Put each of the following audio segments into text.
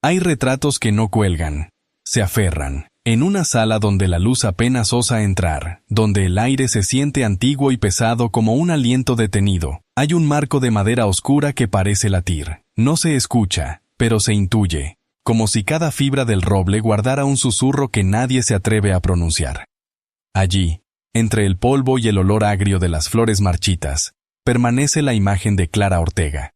Hay retratos que no cuelgan, se aferran. En una sala donde la luz apenas osa entrar, donde el aire se siente antiguo y pesado como un aliento detenido, hay un marco de madera oscura que parece latir. No se escucha, pero se intuye, como si cada fibra del roble guardara un susurro que nadie se atreve a pronunciar. Allí, entre el polvo y el olor agrio de las flores marchitas, permanece la imagen de Clara Ortega.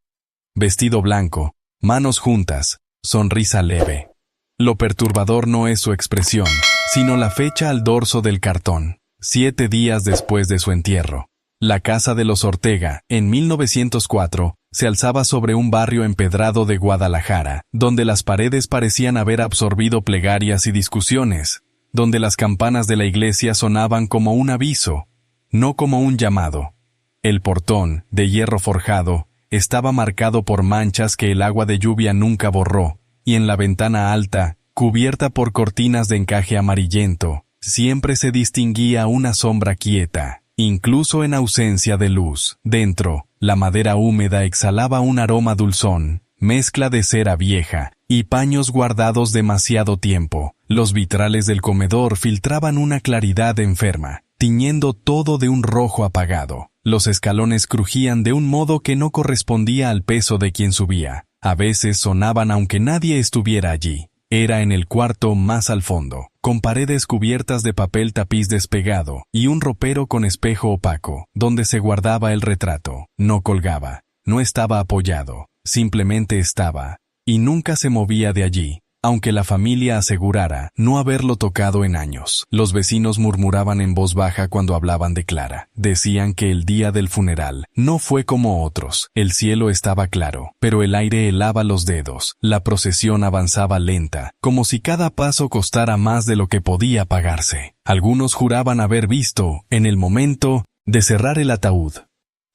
Vestido blanco, manos juntas, sonrisa leve. Lo perturbador no es su expresión, sino la fecha al dorso del cartón, 7 días después de su entierro. La casa de los Ortega, en 1904, se alzaba sobre un barrio empedrado de Guadalajara, donde las paredes parecían haber absorbido plegarias y discusiones, donde las campanas de la iglesia sonaban como un aviso, no como un llamado. El portón, de hierro forjado, estaba marcado por manchas que el agua de lluvia nunca borró, y en la ventana alta, cubierta por cortinas de encaje amarillento, siempre se distinguía una sombra quieta, incluso en ausencia de luz. Dentro, la madera húmeda exhalaba un aroma dulzón, mezcla de cera vieja y paños guardados demasiado tiempo. Los vitrales del comedor filtraban una claridad enferma, tiñendo todo de un rojo apagado. Los escalones crujían de un modo que no correspondía al peso de quien subía. A veces sonaban aunque nadie estuviera allí. Era en el cuarto más al fondo, con paredes cubiertas de papel tapiz despegado y un ropero con espejo opaco, donde se guardaba el retrato. No colgaba, no estaba apoyado, simplemente estaba, y nunca se movía de allí, aunque la familia asegurara no haberlo tocado en años. Los vecinos murmuraban en voz baja cuando hablaban de Clara. Decían que el día del funeral no fue como otros. El cielo estaba claro, pero el aire helaba los dedos. La procesión avanzaba lenta, como si cada paso costara más de lo que podía pagarse. Algunos juraban haber visto, en el momento de cerrar el ataúd,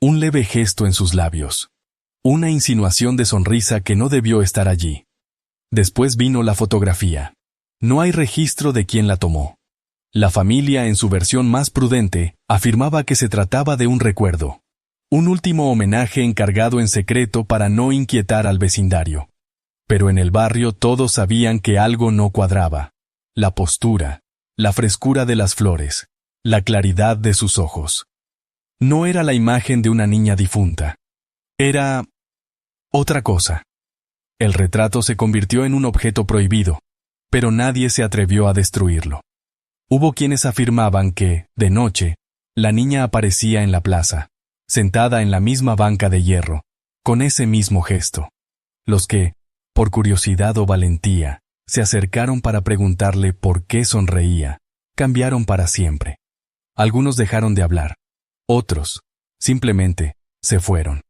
un leve gesto en sus labios. Una insinuación de sonrisa que no debió estar allí. Después vino la fotografía. No hay registro de quién la tomó. La familia, en su versión más prudente, afirmaba que se trataba de un recuerdo. Un último homenaje encargado en secreto para no inquietar al vecindario. Pero en el barrio todos sabían que algo no cuadraba. La postura, la frescura de las flores, la claridad de sus ojos. No era la imagen de una niña difunta. Era otra cosa. El retrato se convirtió en un objeto prohibido, pero nadie se atrevió a destruirlo. Hubo quienes afirmaban que, de noche, la niña aparecía en la plaza, sentada en la misma banca de hierro, con ese mismo gesto. Los que, por curiosidad o valentía, se acercaron para preguntarle por qué sonreía, cambiaron para siempre. Algunos dejaron de hablar, otros, simplemente, se fueron.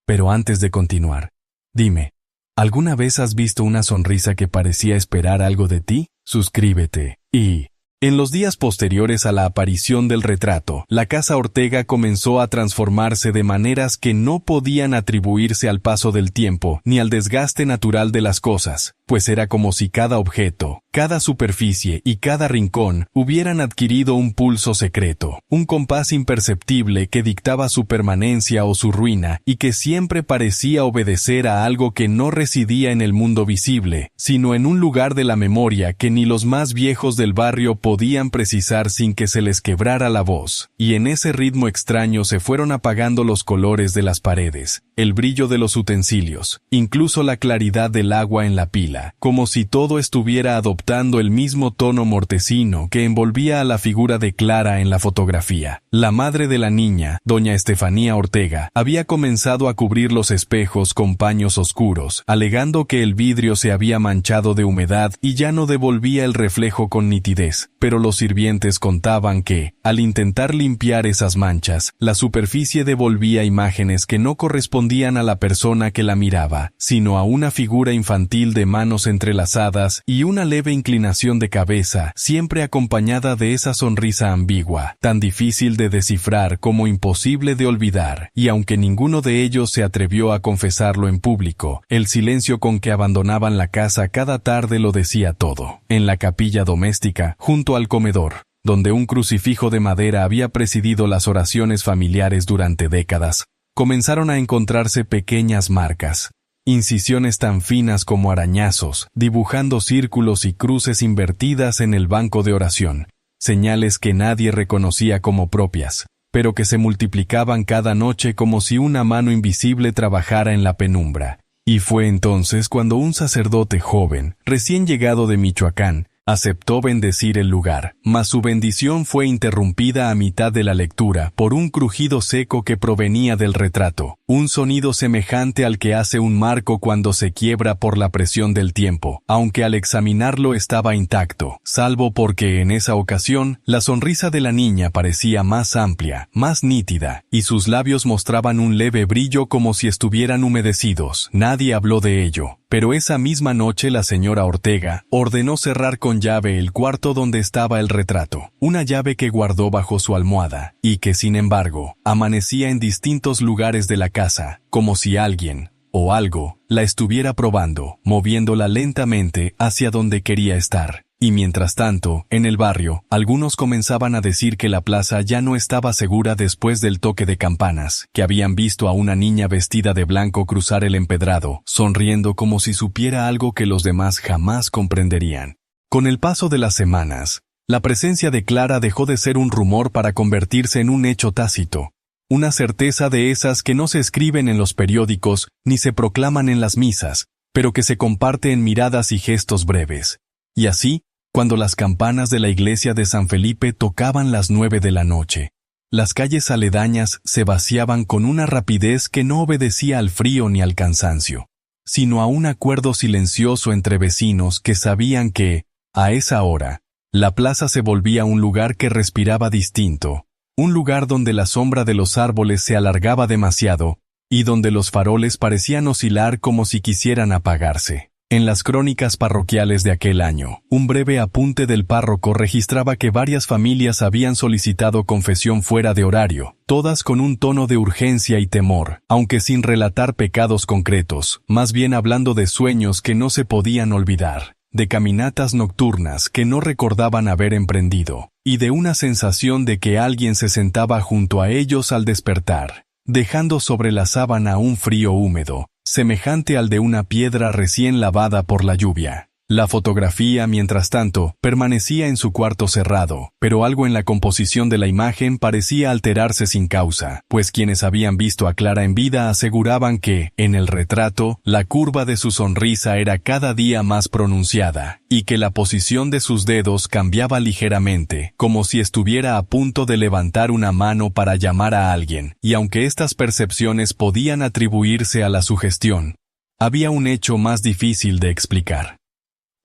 Pero antes de continuar, dime, ¿alguna vez has visto una sonrisa que parecía esperar algo de ti? Suscríbete. Y, en los días posteriores a la aparición del retrato, la casa Ortega comenzó a transformarse de maneras que no podían atribuirse al paso del tiempo ni al desgaste natural de las cosas, pues era como si cada objeto, cada superficie y cada rincón hubieran adquirido un pulso secreto, un compás imperceptible que dictaba su permanencia o su ruina y que siempre parecía obedecer a algo que no residía en el mundo visible, sino en un lugar de la memoria que ni los más viejos del barrio podían precisar sin que se les quebrara la voz. Y en ese ritmo extraño se fueron apagando los colores de las paredes, el brillo de los utensilios, incluso la claridad del agua en la pila, como si todo estuviera adoptando el mismo tono mortecino que envolvía a la figura de Clara en la fotografía. La madre de la niña, doña Estefanía Ortega, había comenzado a cubrir los espejos con paños oscuros, alegando que el vidrio se había manchado de humedad y ya no devolvía el reflejo con nitidez, pero los sirvientes contaban que, al intentar limpiar esas manchas, la superficie devolvía imágenes que no correspondían a la persona que la miraba, sino a una figura infantil de manos entrelazadas y una leve inclinación de cabeza, siempre acompañada de esa sonrisa ambigua, tan difícil de descifrar como imposible de olvidar, y aunque ninguno de ellos se atrevió a confesarlo en público, el silencio con que abandonaban la casa cada tarde lo decía todo. En la capilla doméstica, junto al comedor, donde un crucifijo de madera había presidido las oraciones familiares durante décadas, comenzaron a encontrarse pequeñas marcas, incisiones tan finas como arañazos, dibujando círculos y cruces invertidas en el banco de oración, señales que nadie reconocía como propias, pero que se multiplicaban cada noche como si una mano invisible trabajara en la penumbra. Y fue entonces cuando un sacerdote joven, recién llegado de Michoacán, aceptó bendecir el lugar, mas su bendición fue interrumpida a mitad de la lectura por un crujido seco que provenía del retrato, un sonido semejante al que hace un marco cuando se quiebra por la presión del tiempo, aunque al examinarlo estaba intacto, salvo porque en esa ocasión la sonrisa de la niña parecía más amplia, más nítida, y sus labios mostraban un leve brillo como si estuvieran humedecidos. Nadie habló de ello. Pero esa misma noche la señora Ortega ordenó cerrar con llave el cuarto donde estaba el retrato, una llave que guardó bajo su almohada, y que sin embargo, amanecía en distintos lugares de la casa, como si alguien, o algo, la estuviera probando, moviéndola lentamente hacia donde quería estar. Y mientras tanto, en el barrio, algunos comenzaban a decir que la plaza ya no estaba segura después del toque de campanas, que habían visto a una niña vestida de blanco cruzar el empedrado, sonriendo como si supiera algo que los demás jamás comprenderían. Con el paso de las semanas, la presencia de Clara dejó de ser un rumor para convertirse en un hecho tácito, una certeza de esas que no se escriben en los periódicos ni se proclaman en las misas, pero que se comparte en miradas y gestos breves. Y así, cuando las campanas de la iglesia de San Felipe tocaban las 9 de la noche, las calles aledañas se vaciaban con una rapidez que no obedecía al frío ni al cansancio, sino a un acuerdo silencioso entre vecinos que sabían que, a esa hora, la plaza se volvía un lugar que respiraba distinto, un lugar donde la sombra de los árboles se alargaba demasiado y donde los faroles parecían oscilar como si quisieran apagarse. En las crónicas parroquiales de aquel año, un breve apunte del párroco registraba que varias familias habían solicitado confesión fuera de horario, todas con un tono de urgencia y temor, aunque sin relatar pecados concretos, más bien hablando de sueños que no se podían olvidar, de caminatas nocturnas que no recordaban haber emprendido, y de una sensación de que alguien se sentaba junto a ellos al despertar, dejando sobre la sábana un frío húmedo, semejante al de una piedra recién lavada por la lluvia. La fotografía, mientras tanto, permanecía en su cuarto cerrado, pero algo en la composición de la imagen parecía alterarse sin causa, pues quienes habían visto a Clara en vida aseguraban que, en el retrato, la curva de su sonrisa era cada día más pronunciada, y que la posición de sus dedos cambiaba ligeramente, como si estuviera a punto de levantar una mano para llamar a alguien, y aunque estas percepciones podían atribuirse a la sugestión, había un hecho más difícil de explicar.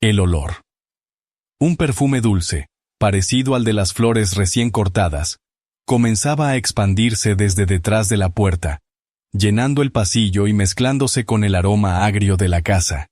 El olor. Un perfume dulce, parecido al de las flores recién cortadas, comenzaba a expandirse desde detrás de la puerta, llenando el pasillo y mezclándose con el aroma agrio de la casa.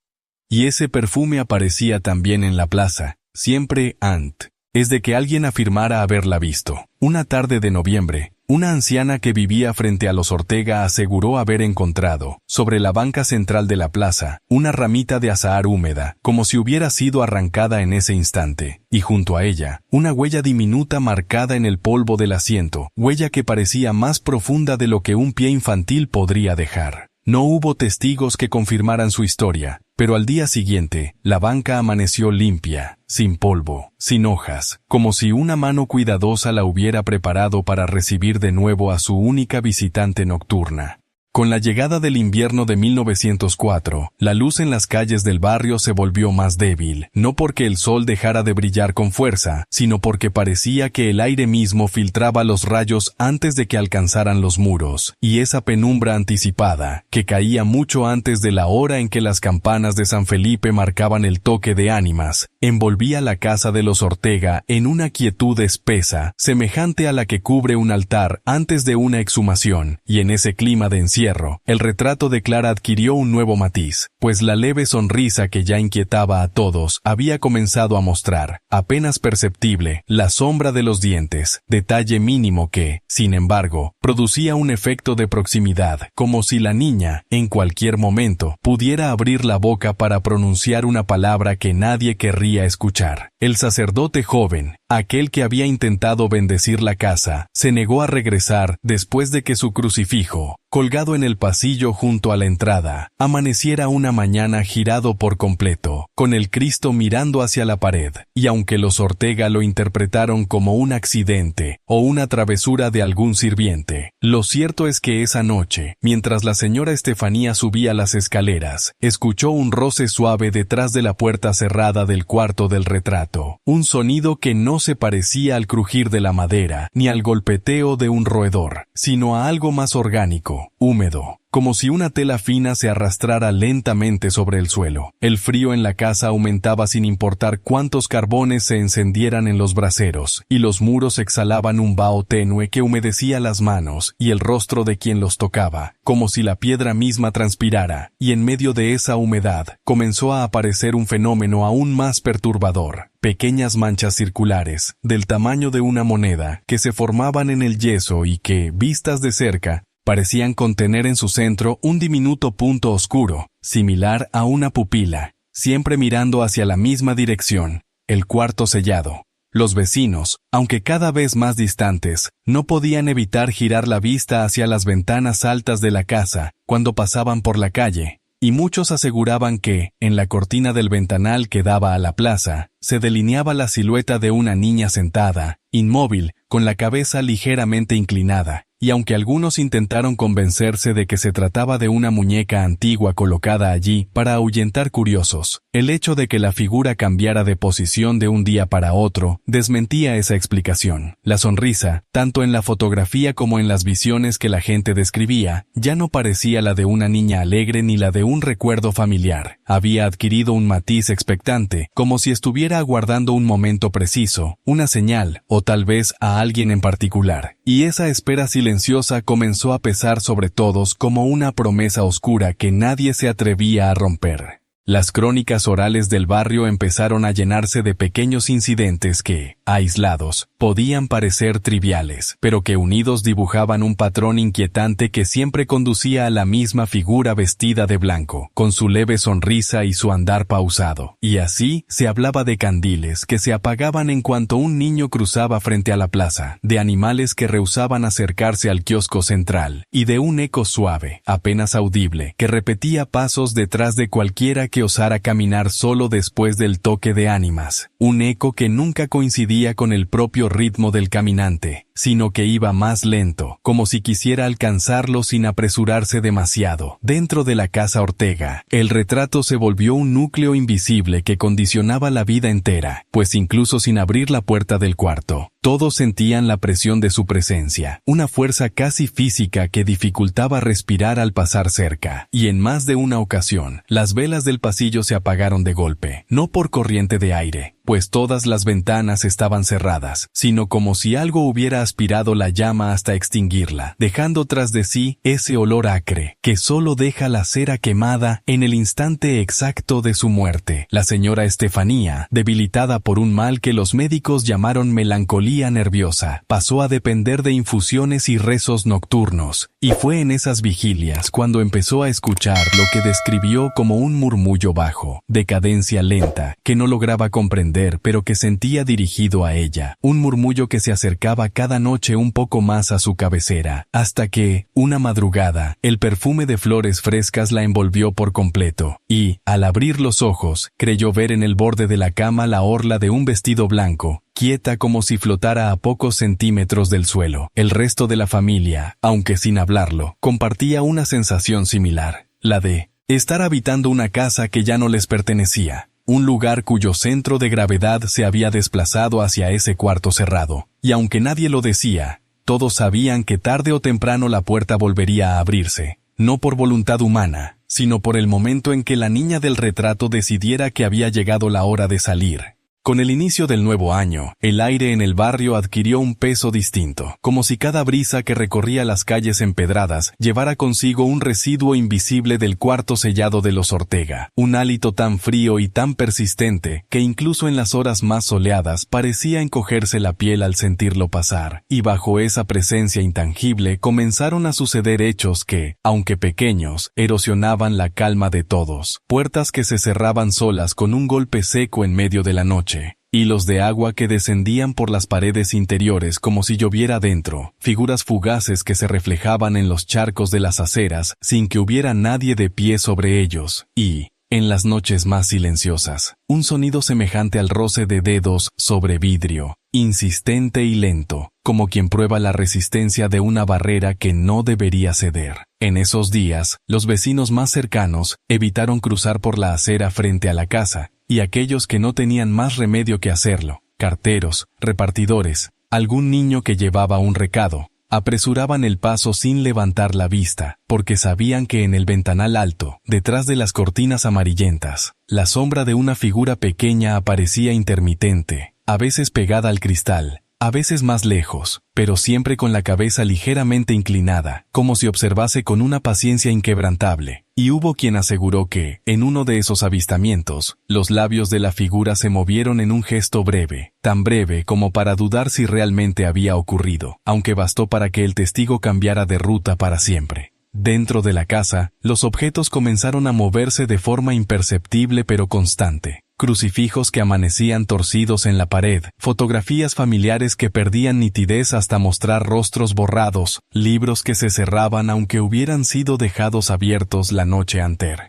Y ese perfume aparecía también en la plaza, siempre antes de que alguien afirmara haberla visto. Una tarde de noviembre, una anciana que vivía frente a los Ortega aseguró haber encontrado, sobre la banca central de la plaza, una ramita de azahar húmeda, como si hubiera sido arrancada en ese instante, y junto a ella, una huella diminuta marcada en el polvo del asiento, huella que parecía más profunda de lo que un pie infantil podría dejar. No hubo testigos que confirmaran su historia, pero al día siguiente, la banca amaneció limpia, sin polvo, sin hojas, como si una mano cuidadosa la hubiera preparado para recibir de nuevo a su única visitante nocturna. Con la llegada del invierno de 1904, la luz en las calles del barrio se volvió más débil, no porque el sol dejara de brillar con fuerza, sino porque parecía que el aire mismo filtraba los rayos antes de que alcanzaran los muros, y esa penumbra anticipada, que caía mucho antes de la hora en que las campanas de San Felipe marcaban el toque de ánimas, envolvía la casa de los Ortega en una quietud espesa, semejante a la que cubre un altar antes de una exhumación, y en ese clima de encierro, el retrato de Clara adquirió un nuevo matiz, pues la leve sonrisa que ya inquietaba a todos había comenzado a mostrar, apenas perceptible, la sombra de los dientes, detalle mínimo que, sin embargo, producía un efecto de proximidad, como si la niña, en cualquier momento, pudiera abrir la boca para pronunciar una palabra que nadie querría escuchar. El sacerdote joven, aquel que había intentado bendecir la casa, se negó a regresar después de que su crucifijo, colgado en el pasillo junto a la entrada, amaneciera una mañana girado por completo, con el Cristo mirando hacia la pared, y aunque los Ortega lo interpretaron como un accidente o una travesura de algún sirviente, lo cierto es que esa noche, mientras la señora Estefanía subía las escaleras, escuchó un roce suave detrás de la puerta cerrada del cuarto del retrato, un sonido que no se parecía al crujir de la madera ni al golpeteo de un roedor, sino a algo más orgánico, húmedo, como si una tela fina se arrastrara lentamente sobre el suelo. El frío en la casa aumentaba sin importar cuántos carbones se encendieran en los braseros, y los muros exhalaban un vaho tenue que humedecía las manos y el rostro de quien los tocaba, como si la piedra misma transpirara, y en medio de esa humedad comenzó a aparecer un fenómeno aún más perturbador. Pequeñas manchas circulares, del tamaño de una moneda, que se formaban en el yeso y que, vistas de cerca, parecían contener en su centro un diminuto punto oscuro, similar a una pupila, siempre mirando hacia la misma dirección, el cuarto sellado. Los vecinos, aunque cada vez más distantes, no podían evitar girar la vista hacia las ventanas altas de la casa cuando pasaban por la calle, y muchos aseguraban que, en la cortina del ventanal que daba a la plaza, se delineaba la silueta de una niña sentada, inmóvil, con la cabeza ligeramente inclinada, y aunque algunos intentaron convencerse de que se trataba de una muñeca antigua colocada allí para ahuyentar curiosos, el hecho de que la figura cambiara de posición de un día para otro desmentía esa explicación. La sonrisa, tanto en la fotografía como en las visiones que la gente describía, ya no parecía la de una niña alegre ni la de un recuerdo familiar. Había adquirido un matiz expectante, como si estuviera aguardando un momento preciso, una señal, o tal vez a alguien en particular, y esa espera silenciosa comenzó a pesar sobre todos como una promesa oscura que nadie se atrevía a romper. Las crónicas orales del barrio empezaron a llenarse de pequeños incidentes que, aislados, podían parecer triviales, pero que unidos dibujaban un patrón inquietante que siempre conducía a la misma figura vestida de blanco, con su leve sonrisa y su andar pausado. Y así se hablaba de candiles que se apagaban en cuanto un niño cruzaba frente a la plaza, de animales que rehusaban acercarse al kiosco central, y de un eco suave, apenas audible, que repetía pasos detrás de cualquiera que osara caminar solo después del toque de ánimas, un eco que nunca coincidía con el propio ritmo del caminante, sino que iba más lento, como si quisiera alcanzarlo sin apresurarse demasiado. Dentro de la casa Ortega, el retrato se volvió un núcleo invisible que condicionaba la vida entera, pues incluso sin abrir la puerta del cuarto, todos sentían la presión de su presencia, una fuerza casi física que dificultaba respirar al pasar cerca, y en más de una ocasión, las velas del pasillo se apagaron de golpe, no por corriente de aire, pues todas las ventanas estaban cerradas, sino como si algo hubiera aspirado la llama hasta extinguirla, dejando tras de sí ese olor acre, que solo deja la cera quemada en el instante exacto de su muerte. La señora Estefanía, debilitada por un mal que los médicos llamaron melancolía nerviosa, pasó a depender de infusiones y rezos nocturnos, y fue en esas vigilias cuando empezó a escuchar lo que describió como un murmullo bajo, de cadencia lenta, que no lograba comprender, pero que sentía dirigido a ella, un murmullo que se acercaba cada noche un poco más a su cabecera, hasta que, una madrugada, el perfume de flores frescas la envolvió por completo, y, al abrir los ojos, creyó ver en el borde de la cama la orla de un vestido blanco, quieta como si flotara a pocos centímetros del suelo. El resto de la familia, aunque sin hablarlo, compartía una sensación similar, la de estar habitando una casa que ya no les pertenecía, un lugar cuyo centro de gravedad se había desplazado hacia ese cuarto cerrado, y aunque nadie lo decía, todos sabían que tarde o temprano la puerta volvería a abrirse, no por voluntad humana, sino por el momento en que la niña del retrato decidiera que había llegado la hora de salir. Con el inicio del nuevo año, el aire en el barrio adquirió un peso distinto, como si cada brisa que recorría las calles empedradas llevara consigo un residuo invisible del cuarto sellado de los Ortega, un hálito tan frío y tan persistente que incluso en las horas más soleadas parecía encogerse la piel al sentirlo pasar, y bajo esa presencia intangible comenzaron a suceder hechos que, aunque pequeños, erosionaban la calma de todos, puertas que se cerraban solas con un golpe seco en medio de la noche, hilos de agua que descendían por las paredes interiores como si lloviera dentro, figuras fugaces que se reflejaban en los charcos de las aceras sin que hubiera nadie de pie sobre ellos, y, en las noches más silenciosas, un sonido semejante al roce de dedos sobre vidrio, insistente y lento, como quien prueba la resistencia de una barrera que no debería ceder. En esos días, los vecinos más cercanos evitaron cruzar por la acera frente a la casa, y aquellos que no tenían más remedio que hacerlo, carteros, repartidores, algún niño que llevaba un recado, apresuraban el paso sin levantar la vista, porque sabían que en el ventanal alto, detrás de las cortinas amarillentas, la sombra de una figura pequeña aparecía intermitente, a veces pegada al cristal, a veces más lejos, pero siempre con la cabeza ligeramente inclinada, como si observase con una paciencia inquebrantable. Y hubo quien aseguró que, en uno de esos avistamientos, los labios de la figura se movieron en un gesto breve, tan breve como para dudar si realmente había ocurrido, aunque bastó para que el testigo cambiara de ruta para siempre. Dentro de la casa, los objetos comenzaron a moverse de forma imperceptible pero constante. Crucifijos que amanecían torcidos en la pared, fotografías familiares que perdían nitidez hasta mostrar rostros borrados, libros que se cerraban aunque hubieran sido dejados abiertos la noche anterior.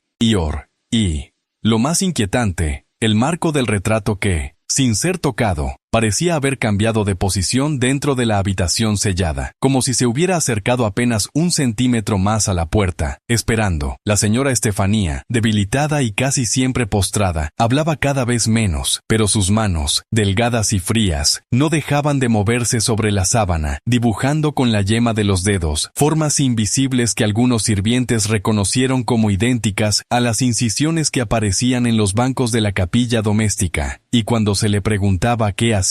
Y, lo más inquietante, el marco del retrato que, sin ser tocado, parecía haber cambiado de posición dentro de la habitación sellada, como si se hubiera acercado apenas 1 centímetro más a la puerta, esperando. La señora Estefanía, debilitada y casi siempre postrada, hablaba cada vez menos, pero sus manos, delgadas y frías, no dejaban de moverse sobre la sábana, dibujando con la yema de los dedos, formas invisibles que algunos sirvientes reconocieron como idénticas a las incisiones que aparecían en los bancos de la capilla doméstica, y cuando se le preguntaba qué hacía,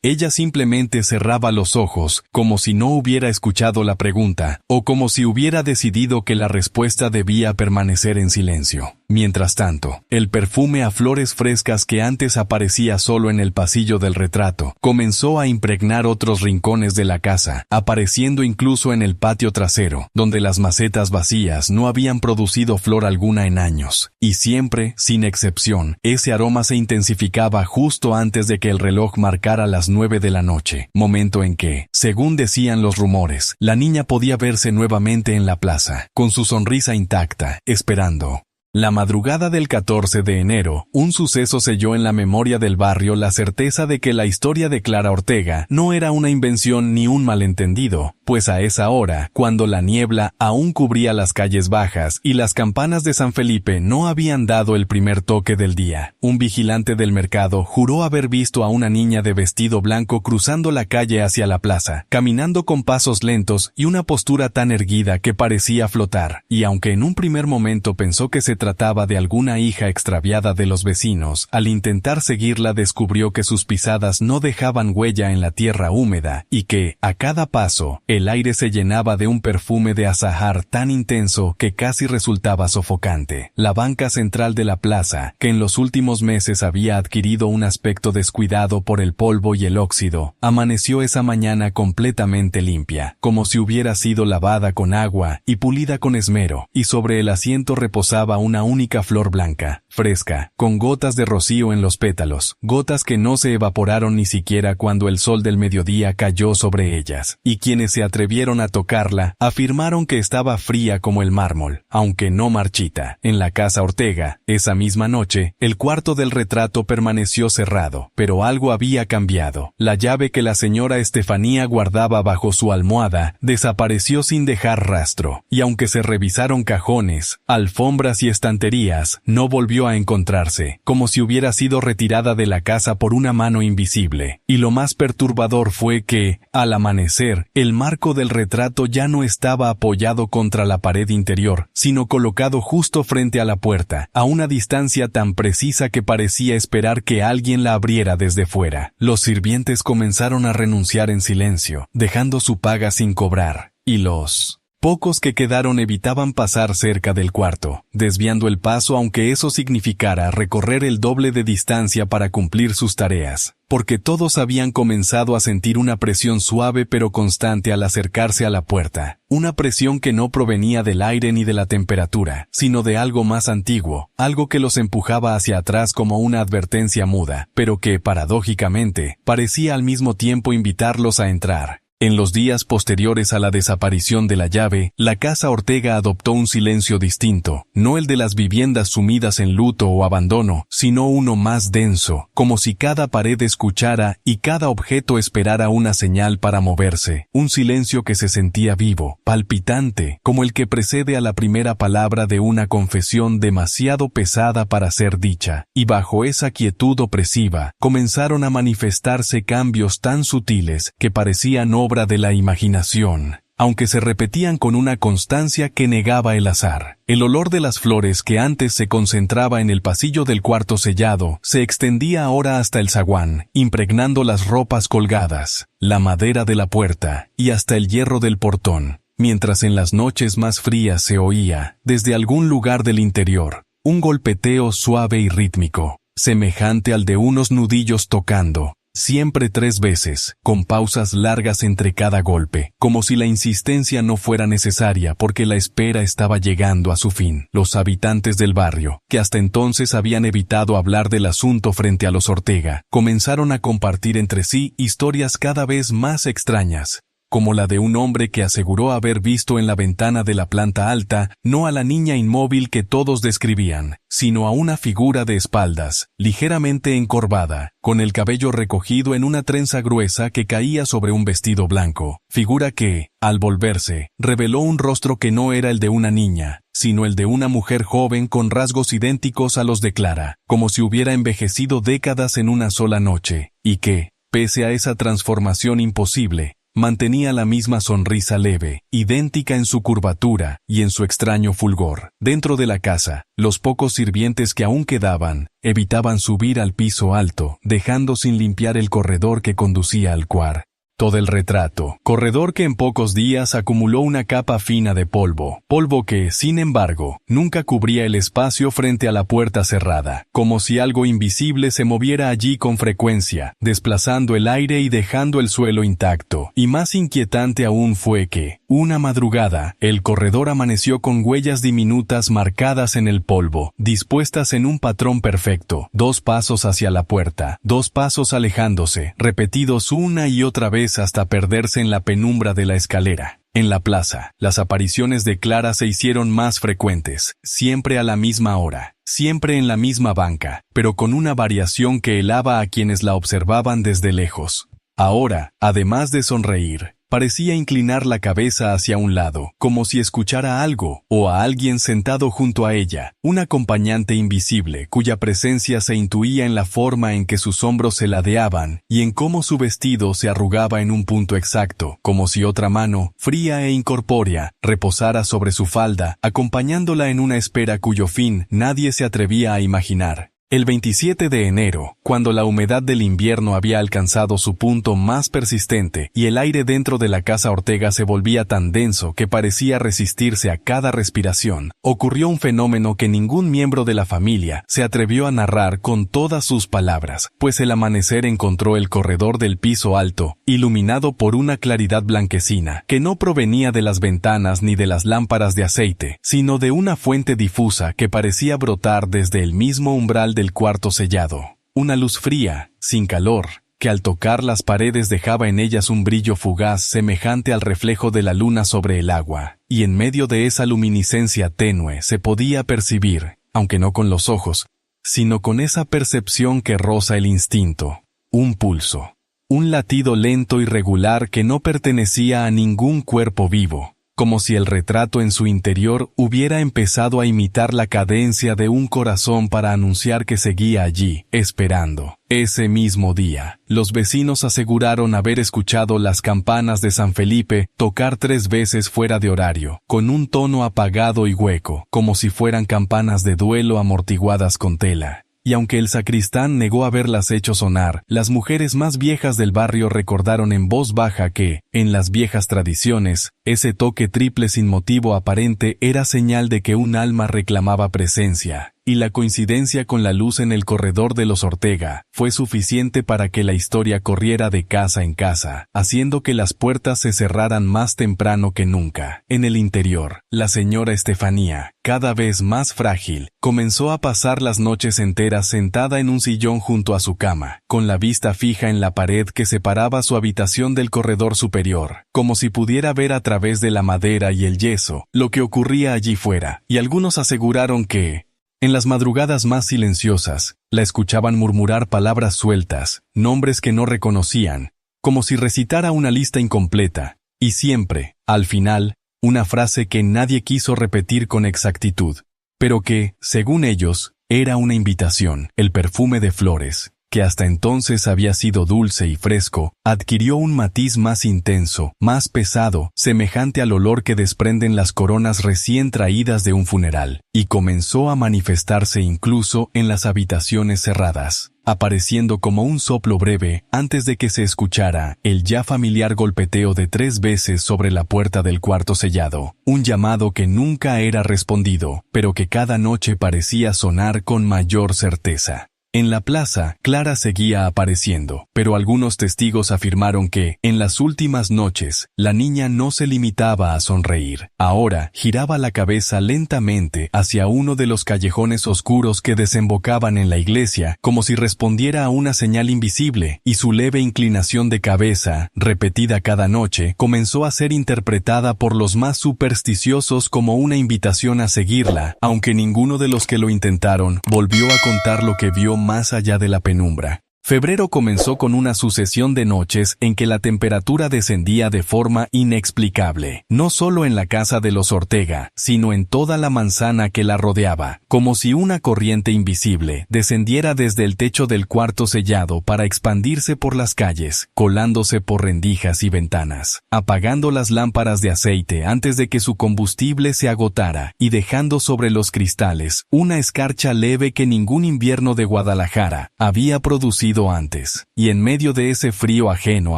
ella simplemente cerraba los ojos, como si no hubiera escuchado la pregunta, o como si hubiera decidido que la respuesta debía permanecer en silencio. Mientras tanto, el perfume a flores frescas que antes aparecía solo en el pasillo del retrato, comenzó a impregnar otros rincones de la casa, apareciendo incluso en el patio trasero, donde las macetas vacías no habían producido flor alguna en años, y siempre, sin excepción, ese aroma se intensificaba justo antes de que el reloj marcara las 9 de la noche, momento en que, según decían los rumores, la niña podía verse nuevamente en la plaza, con su sonrisa intacta, esperando. La madrugada del 14 de enero, un suceso selló en la memoria del barrio la certeza de que la historia de Clara Ortega no era una invención ni un malentendido, pues a esa hora, cuando la niebla aún cubría las calles bajas y las campanas de San Felipe no habían dado el primer toque del día, un vigilante del mercado juró haber visto a una niña de vestido blanco cruzando la calle hacia la plaza, caminando con pasos lentos y una postura tan erguida que parecía flotar, y aunque en un primer momento pensó que se trataba de alguna hija extraviada de los vecinos, al intentar seguirla descubrió que sus pisadas no dejaban huella en la tierra húmeda y que, a cada paso, el aire se llenaba de un perfume de azahar tan intenso que casi resultaba sofocante. La banca central de la plaza, que en los últimos meses había adquirido un aspecto descuidado por el polvo y el óxido, amaneció esa mañana completamente limpia, como si hubiera sido lavada con agua y pulida con esmero, y sobre el asiento reposaba una única flor blanca, fresca, con gotas de rocío en los pétalos, gotas que no se evaporaron ni siquiera cuando el sol del mediodía cayó sobre ellas, y quienes se atrevieron a tocarla afirmaron que estaba fría como el mármol, aunque no marchita. En la casa Ortega, esa misma noche, el cuarto del retrato permaneció cerrado, pero algo había cambiado. La llave que la señora Estefanía guardaba bajo su almohada desapareció sin dejar rastro, y aunque se revisaron cajones, alfombras y estanterías, no volvió a encontrarse, como si hubiera sido retirada de la casa por una mano invisible. Y lo más perturbador fue que, al amanecer, el marco del retrato ya no estaba apoyado contra la pared interior, sino colocado justo frente a la puerta, a una distancia tan precisa que parecía esperar que alguien la abriera desde fuera. Los sirvientes comenzaron a renunciar en silencio, dejando su paga sin cobrar, y los Pocos que quedaron evitaban pasar cerca del cuarto, desviando el paso aunque eso significara recorrer el doble de distancia para cumplir sus tareas, porque todos habían comenzado a sentir una presión suave pero constante al acercarse a la puerta, una presión que no provenía del aire ni de la temperatura, sino de algo más antiguo, algo que los empujaba hacia atrás como una advertencia muda, pero que, paradójicamente, parecía al mismo tiempo invitarlos a entrar. En los días posteriores a la desaparición de la llave, la casa Ortega adoptó un silencio distinto, no el de las viviendas sumidas en luto o abandono, sino uno más denso, como si cada pared escuchara y cada objeto esperara una señal para moverse, un silencio que se sentía vivo, palpitante, como el que precede a la primera palabra de una confesión demasiado pesada para ser dicha, y bajo esa quietud opresiva, comenzaron a manifestarse cambios tan sutiles que parecían obra de la imaginación, aunque se repetían con una constancia que negaba el azar. El olor de las flores que antes se concentraba en el pasillo del cuarto sellado, se extendía ahora hasta el zaguán, impregnando las ropas colgadas, la madera de la puerta y hasta el hierro del portón, mientras en las noches más frías se oía, desde algún lugar del interior, un golpeteo suave y rítmico, semejante al de unos nudillos tocando, siempre 3 veces, con pausas largas entre cada golpe, como si la insistencia no fuera necesaria porque la espera estaba llegando a su fin. Los habitantes del barrio, que hasta entonces habían evitado hablar del asunto frente a los Ortega, comenzaron a compartir entre sí historias cada vez más extrañas, como la de un hombre que aseguró haber visto en la ventana de la planta alta no a la niña inmóvil que todos describían, sino a una figura de espaldas, ligeramente encorvada, con el cabello recogido en una trenza gruesa que caía sobre un vestido blanco, figura que, al volverse, reveló un rostro que no era el de una niña, sino el de una mujer joven con rasgos idénticos a los de Clara, como si hubiera envejecido décadas en una sola noche, y que, pese a esa transformación imposible, mantenía la misma sonrisa leve, idéntica en su curvatura y en su extraño fulgor. Dentro de la casa, los pocos sirvientes que aún quedaban, evitaban subir al piso alto, dejando sin limpiar el corredor que conducía al cuar. Todo el retrato, corredor que en pocos días acumuló una capa fina de polvo que, sin embargo, nunca cubría el espacio frente a la puerta cerrada, como si algo invisible se moviera allí con frecuencia, desplazando el aire y dejando el suelo intacto. Y más inquietante aún fue que, una madrugada, el corredor amaneció con huellas diminutas marcadas en el polvo, dispuestas en un patrón perfecto, 2 pasos hacia la puerta, 2 pasos alejándose, repetidos una y otra vez hasta perderse en la penumbra de la escalera. En la plaza, las apariciones de Clara se hicieron más frecuentes, siempre a la misma hora, siempre en la misma banca, pero con una variación que helaba a quienes la observaban desde lejos. Ahora, además de sonreír, parecía inclinar la cabeza hacia un lado, como si escuchara algo, o a alguien sentado junto a ella, un acompañante invisible cuya presencia se intuía en la forma en que sus hombros se ladeaban y en cómo su vestido se arrugaba en un punto exacto, como si otra mano, fría e incorpórea, reposara sobre su falda, acompañándola en una espera cuyo fin nadie se atrevía a imaginar. El 27 de enero, cuando la humedad del invierno había alcanzado su punto más persistente y el aire dentro de la casa Ortega se volvía tan denso que parecía resistirse a cada respiración, ocurrió un fenómeno que ningún miembro de la familia se atrevió a narrar con todas sus palabras, pues el amanecer encontró el corredor del piso alto, iluminado por una claridad blanquecina, que no provenía de las ventanas ni de las lámparas de aceite, sino de una fuente difusa que parecía brotar desde el mismo umbral del cuarto sellado. Una luz fría, sin calor, que al tocar las paredes dejaba en ellas un brillo fugaz semejante al reflejo de la luna sobre el agua, y en medio de esa luminiscencia tenue se podía percibir, aunque no con los ojos, sino con esa percepción que roza el instinto, un pulso, un latido lento y regular que no pertenecía a ningún cuerpo vivo, como si el retrato en su interior hubiera empezado a imitar la cadencia de un corazón para anunciar que seguía allí, esperando. Ese mismo día, los vecinos aseguraron haber escuchado las campanas de San Felipe tocar 3 veces fuera de horario, con un tono apagado y hueco, como si fueran campanas de duelo amortiguadas con tela. Y aunque el sacristán negó haberlas hecho sonar, las mujeres más viejas del barrio recordaron en voz baja que, en las viejas tradiciones, ese toque triple sin motivo aparente era señal de que un alma reclamaba presencia, y la coincidencia con la luz en el corredor de los Ortega fue suficiente para que la historia corriera de casa en casa, haciendo que las puertas se cerraran más temprano que nunca. En el interior, la señora Estefanía, cada vez más frágil, comenzó a pasar las noches enteras sentada en un sillón junto a su cama, con la vista fija en la pared que separaba su habitación del corredor superior, como si pudiera ver a través de la madera y el yeso lo que ocurría allí fuera, y algunos aseguraron que, en las madrugadas más silenciosas, la escuchaban murmurar palabras sueltas, nombres que no reconocían, como si recitara una lista incompleta, y siempre, al final, una frase que nadie quiso repetir con exactitud, pero que, según ellos, era una invitación. El perfume de flores, que hasta entonces había sido dulce y fresco, adquirió un matiz más intenso, más pesado, semejante al olor que desprenden las coronas recién traídas de un funeral, y comenzó a manifestarse incluso en las habitaciones cerradas, apareciendo como un soplo breve antes de que se escuchara el ya familiar golpeteo de 3 veces sobre la puerta del cuarto sellado, un llamado que nunca era respondido, pero que cada noche parecía sonar con mayor certeza. En la plaza, Clara seguía apareciendo, pero algunos testigos afirmaron que, en las últimas noches, la niña no se limitaba a sonreír. Ahora, giraba la cabeza lentamente hacia uno de los callejones oscuros que desembocaban en la iglesia, como si respondiera a una señal invisible, y su leve inclinación de cabeza, repetida cada noche, comenzó a ser interpretada por los más supersticiosos como una invitación a seguirla, aunque ninguno de los que lo intentaron volvió a contar lo que vio más allá de la penumbra. Febrero comenzó con una sucesión de noches en que la temperatura descendía de forma inexplicable, no solo en la casa de los Ortega, sino en toda la manzana que la rodeaba, como si una corriente invisible descendiera desde el techo del cuarto sellado para expandirse por las calles, colándose por rendijas y ventanas, apagando las lámparas de aceite antes de que su combustible se agotara y dejando sobre los cristales una escarcha leve que ningún invierno de Guadalajara había producido antes, y en medio de ese frío ajeno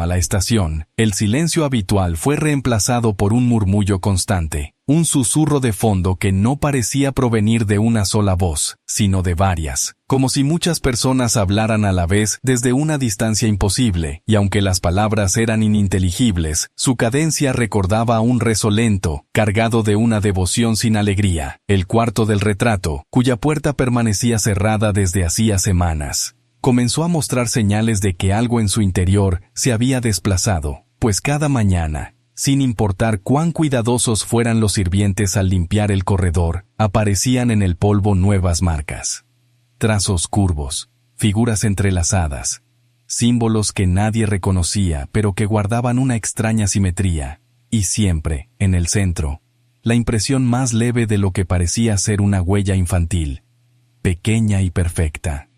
a la estación, el silencio habitual fue reemplazado por un murmullo constante, un susurro de fondo que no parecía provenir de una sola voz, sino de varias, como si muchas personas hablaran a la vez desde una distancia imposible, y aunque las palabras eran ininteligibles, su cadencia recordaba a un rezo lento, cargado de una devoción sin alegría. El cuarto del retrato, cuya puerta permanecía cerrada desde hacía semanas, comenzó a mostrar señales de que algo en su interior se había desplazado, pues cada mañana, sin importar cuán cuidadosos fueran los sirvientes al limpiar el corredor, aparecían en el polvo nuevas marcas. Trazos curvos, figuras entrelazadas, símbolos que nadie reconocía pero que guardaban una extraña simetría, y siempre, en el centro, la impresión más leve de lo que parecía ser una huella infantil, pequeña y perfecta.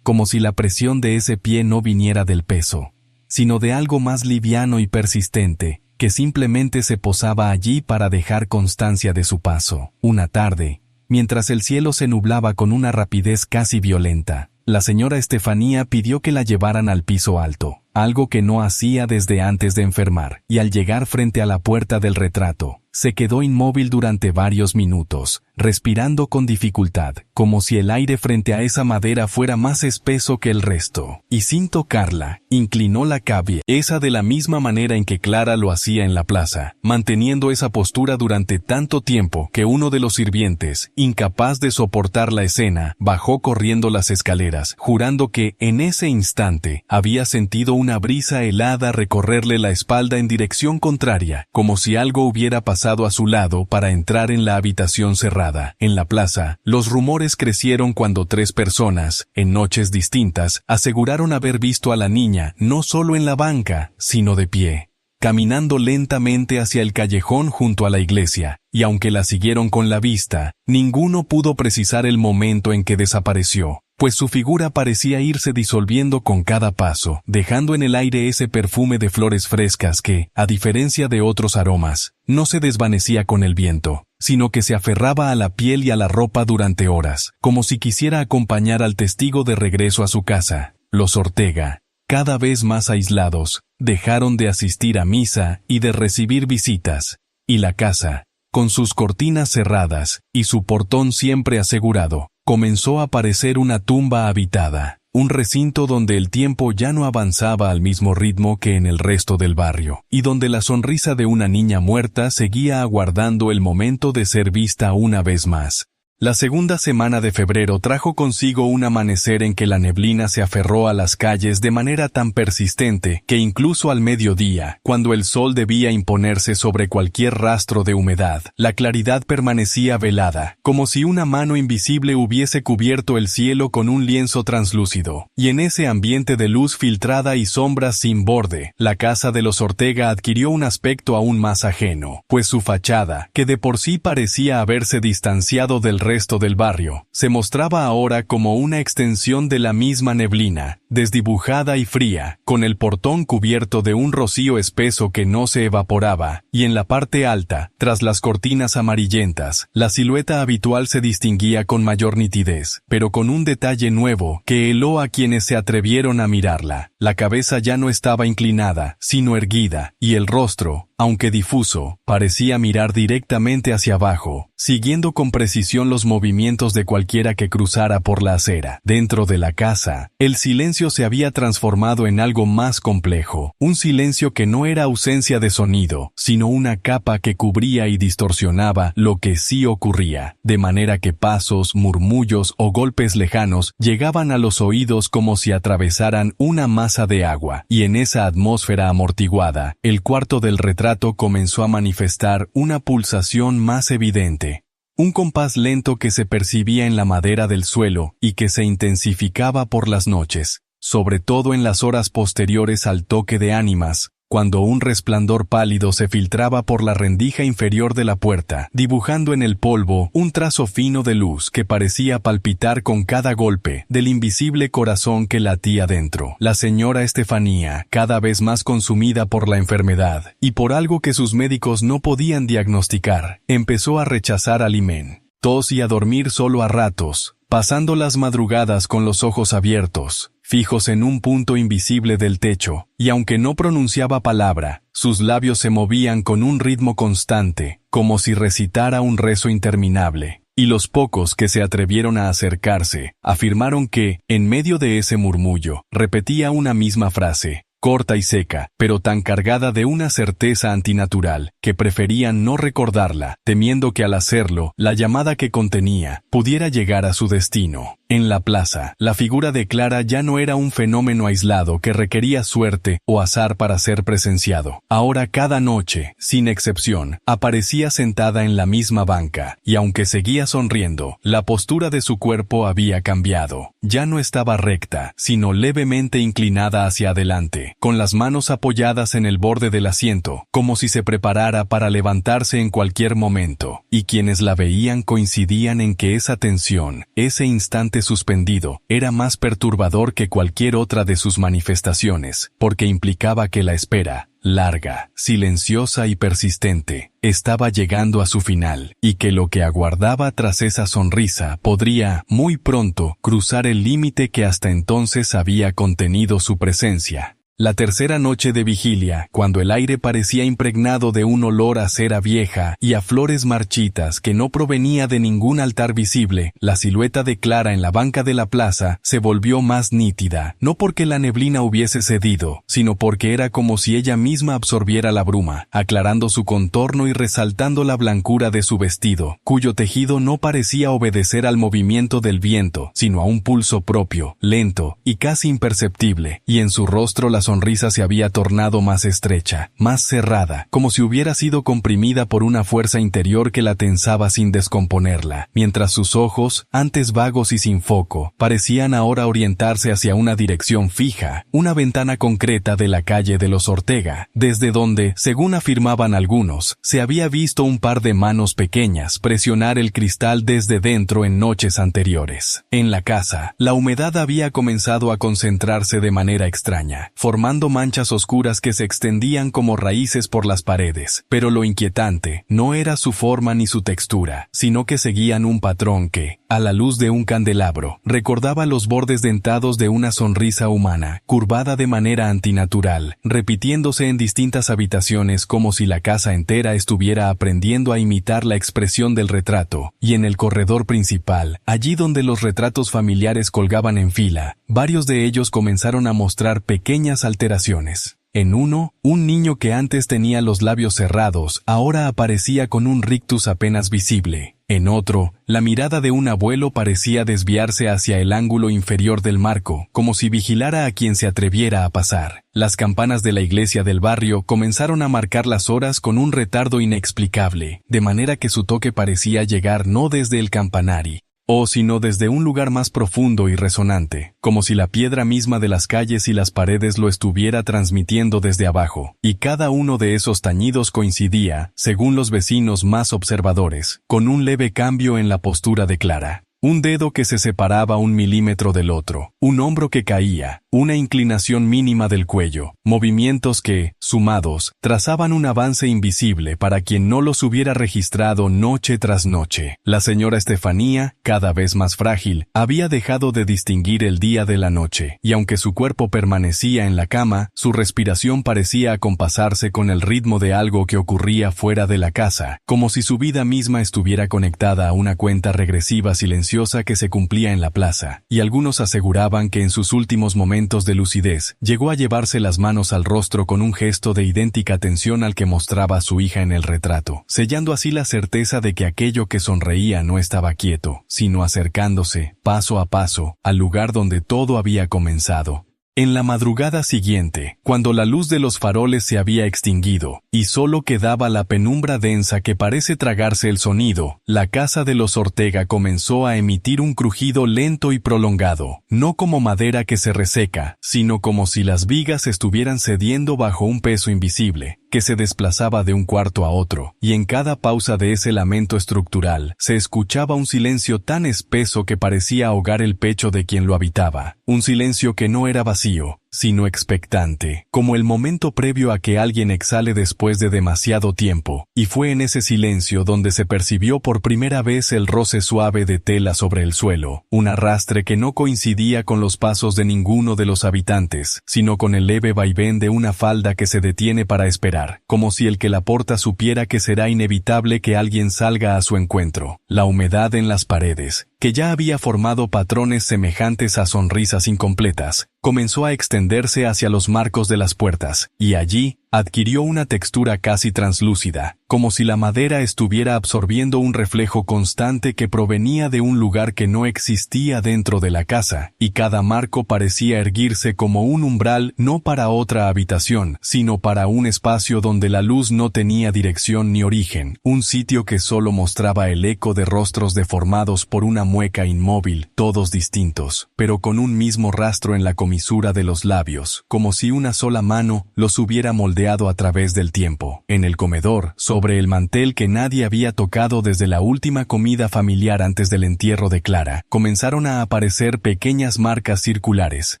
Como si la presión de ese pie no viniera del peso, sino de algo más liviano y persistente, que simplemente se posaba allí para dejar constancia de su paso. Una tarde, mientras el cielo se nublaba con una rapidez casi violenta, la señora Estefanía pidió que la llevaran al piso alto, algo que no hacía desde antes de enfermar, y al llegar frente a la puerta del retrato, se quedó inmóvil durante varios minutos, respirando con dificultad, como si el aire frente a esa madera fuera más espeso que el resto, y sin tocarla, inclinó la cabeza, esa de la misma manera en que Clara lo hacía en la plaza, manteniendo esa postura durante tanto tiempo que uno de los sirvientes, incapaz de soportar la escena, bajó corriendo las escaleras, jurando que, en ese instante, había sentido una brisa helada recorrerle la espalda en dirección contraria, como si algo hubiera pasado a su lado para entrar en la habitación cerrada. En la plaza, los rumores crecieron cuando 3 personas, en noches distintas, aseguraron haber visto a la niña no solo en la banca, sino de pie, caminando lentamente hacia el callejón junto a la iglesia, y aunque la siguieron con la vista, ninguno pudo precisar el momento en que desapareció, pues su figura parecía irse disolviendo con cada paso, dejando en el aire ese perfume de flores frescas que, a diferencia de otros aromas, no se desvanecía con el viento. sino que se aferraba a la piel y a la ropa durante horas, como si quisiera acompañar al testigo de regreso a su casa. Los Ortega, cada vez más aislados, dejaron de asistir a misa y de recibir visitas, y la casa, con sus cortinas cerradas y su portón siempre asegurado, comenzó a parecer una tumba habitada, un recinto donde el tiempo ya no avanzaba al mismo ritmo que en el resto del barrio, y donde la sonrisa de una niña muerta seguía aguardando el momento de ser vista una vez más. La segunda semana de febrero trajo consigo un amanecer en que la neblina se aferró a las calles de manera tan persistente que incluso al mediodía, cuando el sol debía imponerse sobre cualquier rastro de humedad, la claridad permanecía velada, como si una mano invisible hubiese cubierto el cielo con un lienzo translúcido. Y en ese ambiente de luz filtrada y sombras sin borde, la casa de los Ortega adquirió un aspecto aún más ajeno, pues su fachada, que de por sí parecía haberse distanciado del resto del barrio, se mostraba ahora como una extensión de la misma neblina, desdibujada y fría, con el portón cubierto de un rocío espeso que no se evaporaba, y en la parte alta, tras las cortinas amarillentas, la silueta habitual se distinguía con mayor nitidez, pero con un detalle nuevo que heló a quienes se atrevieron a mirarla. La cabeza ya no estaba inclinada, sino erguida, y el rostro, aunque difuso, parecía mirar directamente hacia abajo, siguiendo con precisión los movimientos de cualquiera que cruzara por la acera. Dentro de la casa, el silencio se había transformado en algo más complejo, un silencio que no era ausencia de sonido, sino una capa que cubría y distorsionaba lo que sí ocurría, de manera que pasos, murmullos o golpes lejanos llegaban a los oídos como si atravesaran una masa de agua, y en esa atmósfera amortiguada, el cuarto del retrato comenzó a manifestar una pulsación más evidente. Un compás lento que se percibía en la madera del suelo y que se intensificaba por las noches, sobre todo en las horas posteriores al toque de ánimas, cuando un resplandor pálido se filtraba por la rendija inferior de la puerta, dibujando en el polvo un trazo fino de luz que parecía palpitar con cada golpe del invisible corazón que latía dentro. La señora Estefanía, cada vez más consumida por la enfermedad y por algo que sus médicos no podían diagnosticar, empezó a rechazar alimen, tos y a dormir solo a ratos, pasando las madrugadas con los ojos abiertos, fijos en un punto invisible del techo, y aunque no pronunciaba palabra, sus labios se movían con un ritmo constante, como si recitara un rezo interminable, y los pocos que se atrevieron a acercarse, afirmaron que, en medio de ese murmullo, repetía una misma frase, corta y seca, pero tan cargada de una certeza antinatural, que preferían no recordarla, temiendo que al hacerlo, la llamada que contenía, pudiera llegar a su destino. En la plaza, la figura de Clara ya no era un fenómeno aislado que requería suerte o azar para ser presenciado. Ahora cada noche, sin excepción, aparecía sentada en la misma banca, y aunque seguía sonriendo, la postura de su cuerpo había cambiado. Ya no estaba recta, sino levemente inclinada hacia adelante, con las manos apoyadas en el borde del asiento, como si se preparara para levantarse en cualquier momento, y quienes la veían coincidían en que esa tensión, ese instante suspendido, era más perturbador que cualquier otra de sus manifestaciones, porque implicaba que la espera, larga, silenciosa y persistente, estaba llegando a su final, y que lo que aguardaba tras esa sonrisa podría, muy pronto, cruzar el límite que hasta entonces había contenido su presencia. La tercera noche de vigilia, cuando el aire parecía impregnado de un olor a cera vieja y a flores marchitas que no provenía de ningún altar visible, la silueta de Clara en la banca de la plaza se volvió más nítida, no porque la neblina hubiese cedido, sino porque era como si ella misma absorbiera la bruma, aclarando su contorno y resaltando la blancura de su vestido, cuyo tejido no parecía obedecer al movimiento del viento, sino a un pulso propio, lento y casi imperceptible, y en su rostro la sonrisa se había tornado más estrecha, más cerrada, como si hubiera sido comprimida por una fuerza interior que la tensaba sin descomponerla, mientras sus ojos, antes vagos y sin foco, parecían ahora orientarse hacia una dirección fija, una ventana concreta de la calle de los Ortega, desde donde, según afirmaban algunos, se había visto un par de manos pequeñas presionar el cristal desde dentro en noches anteriores. En la casa, la humedad había comenzado a concentrarse de manera extraña, formando manchas oscuras que se extendían como raíces por las paredes. Pero lo inquietante no era su forma ni su textura, sino que seguían un patrón que, a la luz de un candelabro, recordaba los bordes dentados de una sonrisa humana, curvada de manera antinatural, repitiéndose en distintas habitaciones como si la casa entera estuviera aprendiendo a imitar la expresión del retrato. Y en el corredor principal, allí donde los retratos familiares colgaban en fila, varios de ellos comenzaron a mostrar pequeñas alteraciones. En uno, un niño que antes tenía los labios cerrados, ahora aparecía con un rictus apenas visible. En otro, la mirada de un abuelo parecía desviarse hacia el ángulo inferior del marco, como si vigilara a quien se atreviera a pasar. Las campanas de la iglesia del barrio comenzaron a marcar las horas con un retardo inexplicable, de manera que su toque parecía llegar no desde el campanario, sino desde un lugar más profundo y resonante, como si la piedra misma de las calles y las paredes lo estuviera transmitiendo desde abajo, y cada uno de esos tañidos coincidía, según los vecinos más observadores, con un leve cambio en la postura de Clara. Un dedo que se separaba 1 milímetro del otro, un hombro que caía, una inclinación mínima del cuello, movimientos que, sumados, trazaban un avance invisible para quien no los hubiera registrado noche tras noche. La señora Estefanía, cada vez más frágil, había dejado de distinguir el día de la noche, y aunque su cuerpo permanecía en la cama, su respiración parecía acompasarse con el ritmo de algo que ocurría fuera de la casa, como si su vida misma estuviera conectada a una cuenta regresiva silenciosa que se cumplía en la plaza, y algunos aseguraban que en sus últimos momentos de lucidez llegó a llevarse las manos al rostro con un gesto de idéntica atención al que mostraba a su hija en el retrato, sellando así la certeza de que aquello que sonreía no estaba quieto, sino acercándose, paso a paso, al lugar donde todo había comenzado. En la madrugada siguiente, cuando la luz de los faroles se había extinguido, y solo quedaba la penumbra densa que parece tragarse el sonido, la casa de los Ortega comenzó a emitir un crujido lento y prolongado, no como madera que se reseca, sino como si las vigas estuvieran cediendo bajo un peso invisible, que se desplazaba de un cuarto a otro, y en cada pausa de ese lamento estructural, se escuchaba un silencio tan espeso que parecía ahogar el pecho de quien lo habitaba, un silencio que no era vacío, sino expectante, como el momento previo a que alguien exhale después de demasiado tiempo, y fue en ese silencio donde se percibió por primera vez el roce suave de tela sobre el suelo, un arrastre que no coincidía con los pasos de ninguno de los habitantes, sino con el leve vaivén de una falda que se detiene para esperar, como si el que la porta supiera que será inevitable que alguien salga a su encuentro. La humedad en las paredes, que ya había formado patrones semejantes a sonrisas incompletas, comenzó a extenderse hacia los marcos de las puertas, y allí adquirió una textura casi translúcida, como si la madera estuviera absorbiendo un reflejo constante que provenía de un lugar que no existía dentro de la casa, y cada marco parecía erguirse como un umbral no para otra habitación, sino para un espacio donde la luz no tenía dirección ni origen, un sitio que solo mostraba el eco de rostros deformados por una mueca inmóvil, todos distintos, pero con un mismo rastro en la comisura de los labios, como si una sola mano los hubiera moldeado a través del tiempo. En el comedor, sobre el mantel que nadie había tocado desde la última comida familiar antes del entierro de Clara, comenzaron a aparecer pequeñas marcas circulares,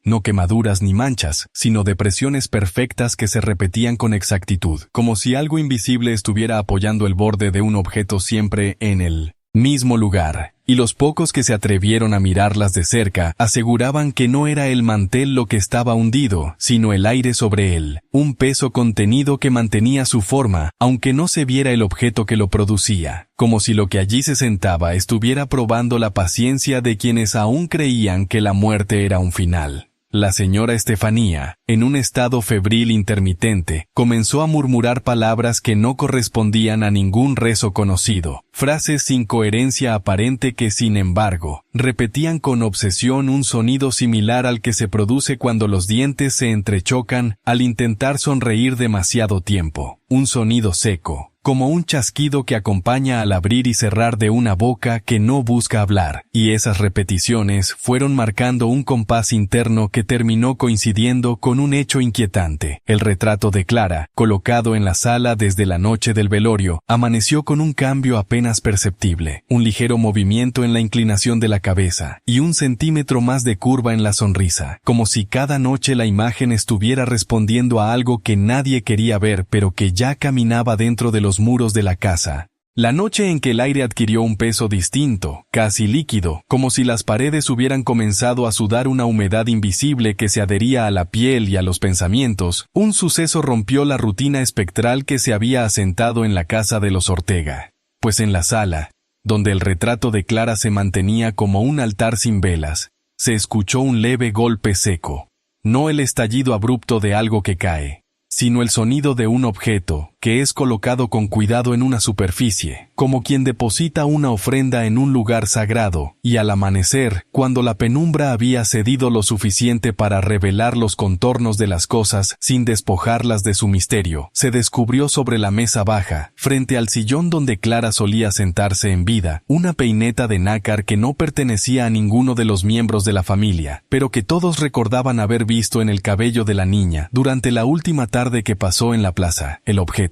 no quemaduras ni manchas, sino depresiones perfectas que se repetían con exactitud, como si algo invisible estuviera apoyando el borde de un objeto siempre en el mismo lugar. Y los pocos que se atrevieron a mirarlas de cerca aseguraban que no era el mantel lo que estaba hundido, sino el aire sobre él, un peso contenido que mantenía su forma, aunque no se viera el objeto que lo producía, como si lo que allí se sentaba estuviera probando la paciencia de quienes aún creían que la muerte era un final. La señora Estefanía, en un estado febril intermitente, comenzó a murmurar palabras que no correspondían a ningún rezo conocido, frases sin coherencia aparente que, sin embargo, repetían con obsesión un sonido similar al que se produce cuando los dientes se entrechocan al intentar sonreír demasiado tiempo, un sonido seco, como un chasquido que acompaña al abrir y cerrar de una boca que no busca hablar, y esas repeticiones fueron marcando un compás interno que terminó coincidiendo con un hecho inquietante. El retrato de Clara, colocado en la sala desde la noche del velorio, amaneció con un cambio apenas perceptible, un ligero movimiento en la inclinación de la cabeza, y un centímetro más de curva en la sonrisa, como si cada noche la imagen estuviera respondiendo a algo que nadie quería ver pero que ya caminaba dentro de los muros de la casa. La noche en que el aire adquirió un peso distinto, casi líquido, como si las paredes hubieran comenzado a sudar una humedad invisible que se adhería a la piel y a los pensamientos, un suceso rompió la rutina espectral que se había asentado en la casa de los Ortega. Pues en la sala, donde el retrato de Clara se mantenía como un altar sin velas, se escuchó un leve golpe seco. No el estallido abrupto de algo que cae, sino el sonido de un objeto que es colocado con cuidado en una superficie, como quien deposita una ofrenda en un lugar sagrado, y al amanecer, cuando la penumbra había cedido lo suficiente para revelar los contornos de las cosas sin despojarlas de su misterio, se descubrió sobre la mesa baja, frente al sillón donde Clara solía sentarse en vida, una peineta de nácar que no pertenecía a ninguno de los miembros de la familia, pero que todos recordaban haber visto en el cabello de la niña durante la última tarde que pasó en la plaza. El objeto,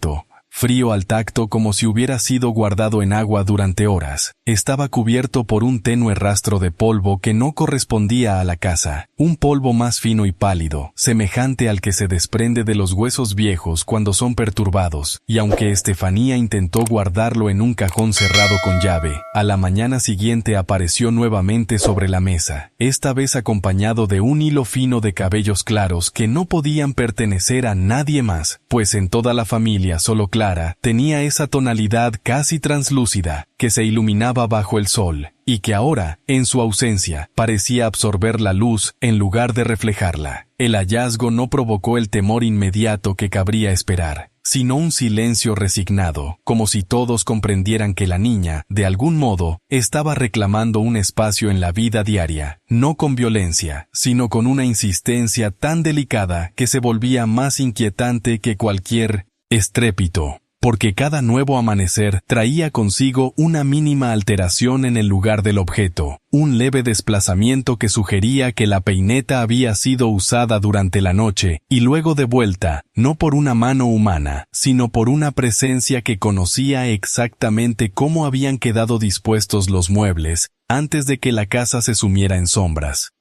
frío al tacto como si hubiera sido guardado en agua durante horas, estaba cubierto por un tenue rastro de polvo que no correspondía a la casa, un polvo más fino y pálido, semejante al que se desprende de los huesos viejos cuando son perturbados, y aunque Estefanía intentó guardarlo en un cajón cerrado con llave, a la mañana siguiente apareció nuevamente sobre la mesa, esta vez acompañado de un hilo fino de cabellos claros que no podían pertenecer a nadie más, pues en toda la familia solo Clara tenía esa tonalidad casi translúcida que se iluminaba bajo el sol y que ahora, en su ausencia, parecía absorber la luz en lugar de reflejarla. El hallazgo no provocó el temor inmediato que cabría esperar, sino un silencio resignado, como si todos comprendieran que la niña, de algún modo, estaba reclamando un espacio en la vida diaria, no con violencia, sino con una insistencia tan delicada que se volvía más inquietante que cualquier estrépito, porque cada nuevo amanecer traía consigo una mínima alteración en el lugar del objeto, un leve desplazamiento que sugería que la peineta había sido usada durante la noche y luego devuelta, no por una mano humana, sino por una presencia que conocía exactamente cómo habían quedado dispuestos los muebles antes de que la casa se sumiera en sombras.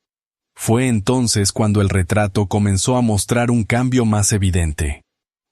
Fue entonces cuando el retrato comenzó a mostrar un cambio más evidente.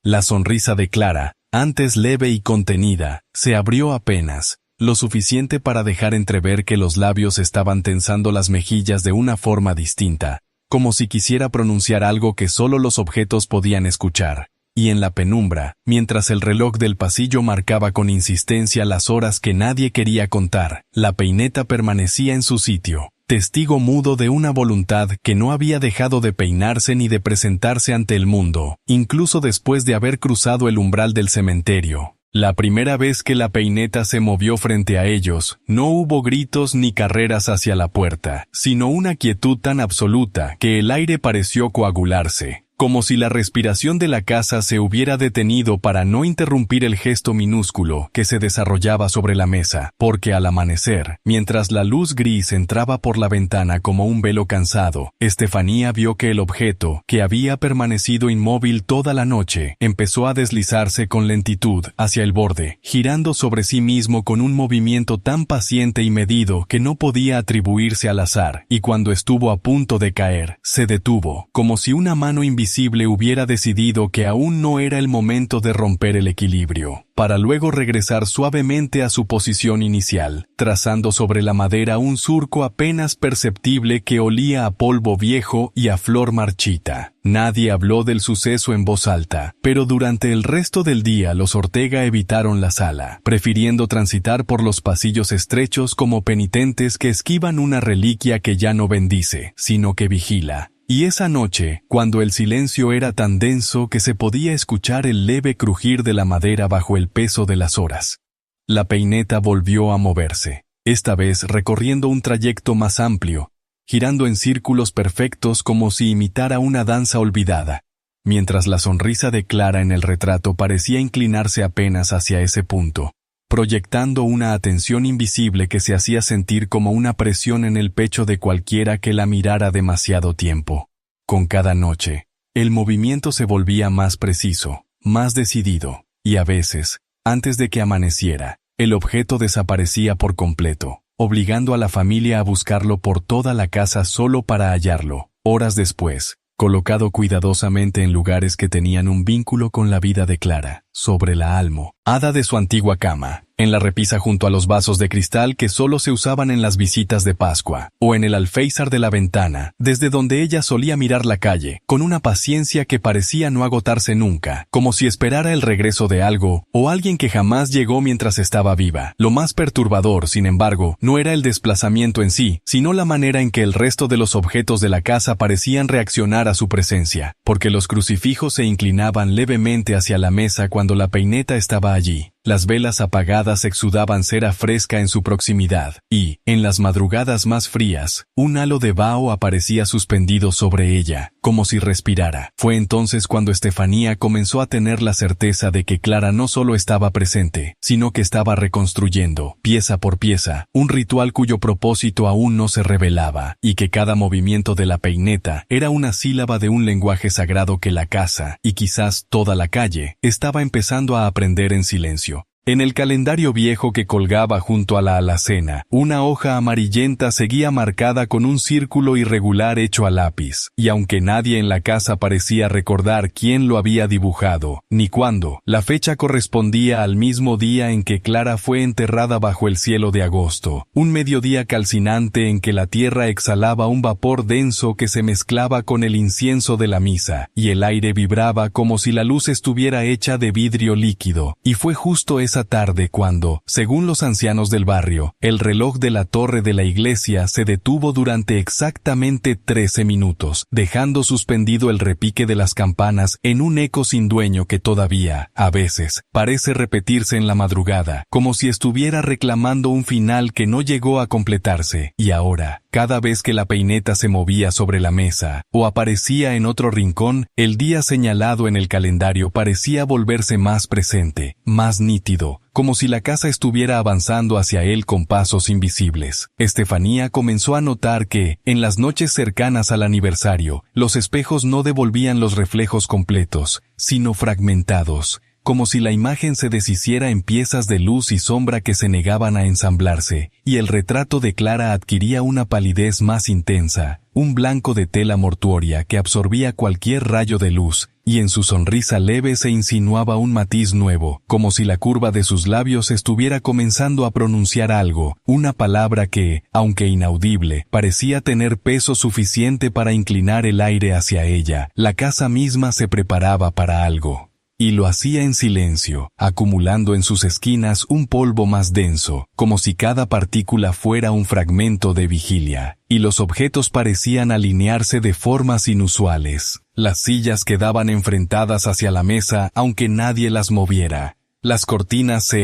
La sonrisa de Clara, antes leve y contenida, se abrió apenas, lo suficiente para dejar entrever que los labios estaban tensando las mejillas de una forma distinta, como si quisiera pronunciar algo que solo los objetos podían escuchar. Y en la penumbra, mientras el reloj del pasillo marcaba con insistencia las horas que nadie quería contar, la peineta permanecía en su sitio, testigo mudo de una voluntad que no había dejado de peinarse ni de presentarse ante el mundo, incluso después de haber cruzado el umbral del cementerio. La primera vez que la peineta se movió frente a ellos, no hubo gritos ni carreras hacia la puerta, sino una quietud tan absoluta que el aire pareció coagularse, como si la respiración de la casa se hubiera detenido para no interrumpir el gesto minúsculo que se desarrollaba sobre la mesa, porque al amanecer, mientras la luz gris entraba por la ventana como un velo cansado, Estefanía vio que el objeto, que había permanecido inmóvil toda la noche, empezó a deslizarse con lentitud hacia el borde, girando sobre sí mismo con un movimiento tan paciente y medido que no podía atribuirse al azar, y cuando estuvo a punto de caer, se detuvo, como si una mano invisible hubiera decidido que aún no era el momento de romper el equilibrio, para luego regresar suavemente a su posición inicial, trazando sobre la madera un surco apenas perceptible que olía a polvo viejo y a flor marchita. Nadie habló del suceso en voz alta, pero durante el resto del día los Ortega evitaron la sala, prefiriendo transitar por los pasillos estrechos como penitentes que esquivan una reliquia que ya no bendice, sino que vigila. Y esa noche, cuando el silencio era tan denso que se podía escuchar el leve crujir de la madera bajo el peso de las horas, la peineta volvió a moverse, esta vez recorriendo un trayecto más amplio, girando en círculos perfectos como si imitara una danza olvidada, mientras la sonrisa de Clara en el retrato parecía inclinarse apenas hacia ese punto, proyectando una atención invisible que se hacía sentir como una presión en el pecho de cualquiera que la mirara demasiado tiempo. Con cada noche, el movimiento se volvía más preciso, más decidido, y a veces, antes de que amaneciera, el objeto desaparecía por completo, obligando a la familia a buscarlo por toda la casa solo para hallarlo, horas después, colocado cuidadosamente en lugares que tenían un vínculo con la vida de Clara, sobre la almohada de su antigua cama, en la repisa junto a los vasos de cristal que solo se usaban en las visitas de Pascua, o en el alféizar de la ventana, desde donde ella solía mirar la calle, con una paciencia que parecía no agotarse nunca, como si esperara el regreso de algo, o alguien que jamás llegó mientras estaba viva. Lo más perturbador, sin embargo, no era el desplazamiento en sí, sino la manera en que el resto de los objetos de la casa parecían reaccionar a su presencia, porque los crucifijos se inclinaban levemente hacia la mesa cuando la peineta estaba allí. Las velas apagadas exudaban cera fresca en su proximidad, y, en las madrugadas más frías, un halo de vaho aparecía suspendido sobre ella, como si respirara. Fue entonces cuando Estefanía comenzó a tener la certeza de que Clara no solo estaba presente, sino que estaba reconstruyendo, pieza por pieza, un ritual cuyo propósito aún no se revelaba, y que cada movimiento de la peineta era una sílaba de un lenguaje sagrado que la casa, y quizás toda la calle, estaba empezando a aprender en silencio. En el calendario viejo que colgaba junto a la alacena, una hoja amarillenta seguía marcada con un círculo irregular hecho a lápiz, y aunque nadie en la casa parecía recordar quién lo había dibujado, ni cuándo, la fecha correspondía al mismo día en que Clara fue enterrada bajo el cielo de agosto, un mediodía calcinante en que la tierra exhalaba un vapor denso que se mezclaba con el incienso de la misa, y el aire vibraba como si la luz estuviera hecha de vidrio líquido, y fue justo esa tarde cuando, según los ancianos del barrio, el reloj de la torre de la iglesia se detuvo durante exactamente 13 minutos, dejando suspendido el repique de las campanas en un eco sin dueño que todavía, a veces, parece repetirse en la madrugada, como si estuviera reclamando un final que no llegó a completarse, y ahora, cada vez que la peineta se movía sobre la mesa, o aparecía en otro rincón, el día señalado en el calendario parecía volverse más presente, más nítido, como si la casa estuviera avanzando hacia él con pasos invisibles. Estefanía comenzó a notar que, en las noches cercanas al aniversario, los espejos no devolvían los reflejos completos, sino fragmentados, como si la imagen se deshiciera en piezas de luz y sombra que se negaban a ensamblarse, y el retrato de Clara adquiría una palidez más intensa, un blanco de tela mortuoria que absorbía cualquier rayo de luz, y en su sonrisa leve se insinuaba un matiz nuevo, como si la curva de sus labios estuviera comenzando a pronunciar algo, una palabra que, aunque inaudible, parecía tener peso suficiente para inclinar el aire hacia ella. La casa misma se preparaba para algo. Y lo hacía en silencio, acumulando en sus esquinas un polvo más denso, como si cada partícula fuera un fragmento de vigilia, y los objetos parecían alinearse de formas inusuales. Las sillas quedaban enfrentadas hacia la mesa aunque nadie las moviera. Las cortinas se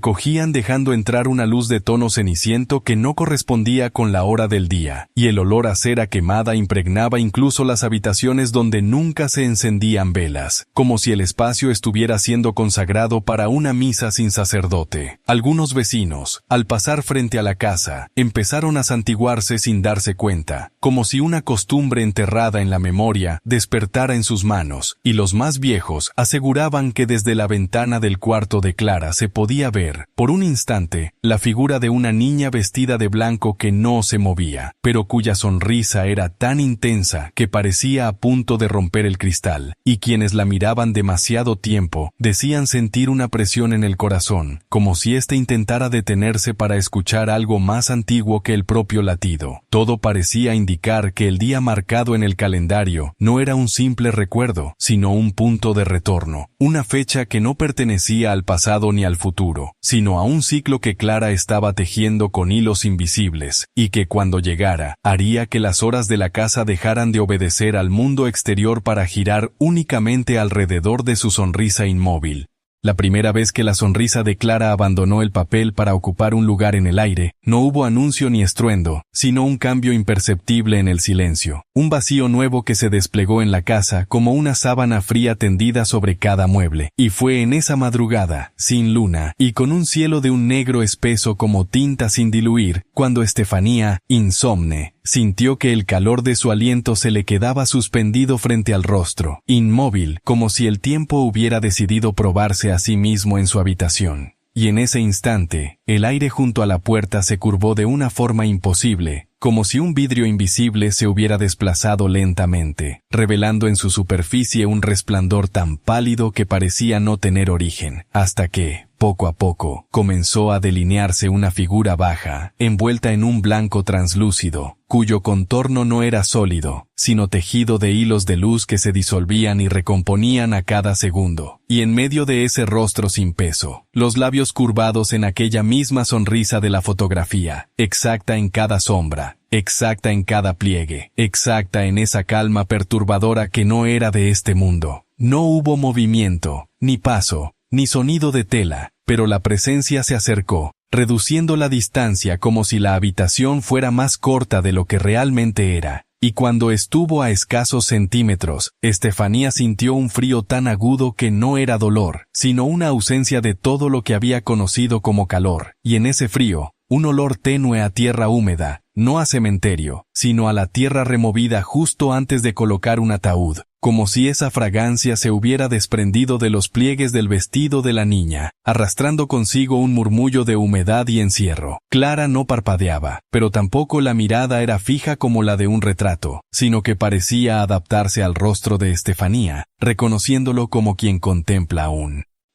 cogían dejando entrar una luz de tono ceniciento que no correspondía con la hora del día, y el olor a cera quemada impregnaba incluso las habitaciones donde nunca se encendían velas, como si el espacio estuviera siendo consagrado para una misa sin sacerdote. Algunos vecinos, al pasar frente a la casa, empezaron a santiguarse sin darse cuenta, como si una costumbre enterrada en la memoria despertara en sus manos, y los más viejos aseguraban que desde la ventana del cuarto de Clara se podía ver, por un instante, la figura de una niña vestida de blanco que no se movía, pero cuya sonrisa era tan intensa que parecía a punto de romper el cristal, y quienes la miraban demasiado tiempo decían sentir una presión en el corazón, como si éste intentara detenerse para escuchar algo más antiguo que el propio latido. Todo parecía indicar que el día marcado en el calendario no era un simple recuerdo, sino un punto de retorno, una fecha que no pertenecía al pasado ni al futuro, sino a un ciclo que Clara estaba tejiendo con hilos invisibles, y que cuando llegara, haría que las horas de la casa dejaran de obedecer al mundo exterior para girar únicamente alrededor de su sonrisa inmóvil. La primera vez que la sonrisa de Clara abandonó el papel para ocupar un lugar en el aire, no hubo anuncio ni estruendo, sino un cambio imperceptible en el silencio, un vacío nuevo que se desplegó en la casa como una sábana fría tendida sobre cada mueble. Y fue en esa madrugada, sin luna, y con un cielo de un negro espeso como tinta sin diluir, cuando Estefanía, insomne, sintió que el calor de su aliento se le quedaba suspendido frente al rostro, inmóvil, como si el tiempo hubiera decidido probarse a sí mismo en su habitación. Y en ese instante, el aire junto a la puerta se curvó de una forma imposible, como si un vidrio invisible se hubiera desplazado lentamente, revelando en su superficie un resplandor tan pálido que parecía no tener origen, hasta que, poco a poco, comenzó a delinearse una figura baja, envuelta en un blanco translúcido, cuyo contorno no era sólido, sino tejido de hilos de luz que se disolvían y recomponían a cada segundo. Y en medio de ese rostro sin peso, los labios curvados en aquella misma sonrisa de la fotografía, exacta en cada sombra, exacta en cada pliegue, exacta en esa calma perturbadora que no era de este mundo. No hubo movimiento, ni paso, ni sonido de tela, pero la presencia se acercó, reduciendo la distancia como si la habitación fuera más corta de lo que realmente era. Y cuando estuvo a escasos centímetros, Estefanía sintió un frío tan agudo que no era dolor, sino una ausencia de todo lo que había conocido como calor, y en ese frío, un olor tenue a tierra húmeda, no a cementerio, sino a la tierra removida justo antes de colocar un ataúd, como si esa fragancia se hubiera desprendido de los pliegues del vestido de la niña, arrastrando consigo un murmullo de humedad y encierro. Clara no parpadeaba, pero tampoco la mirada era fija como la de un retrato, sino que parecía adaptarse al rostro de Estefanía, reconociéndolo como quien contempla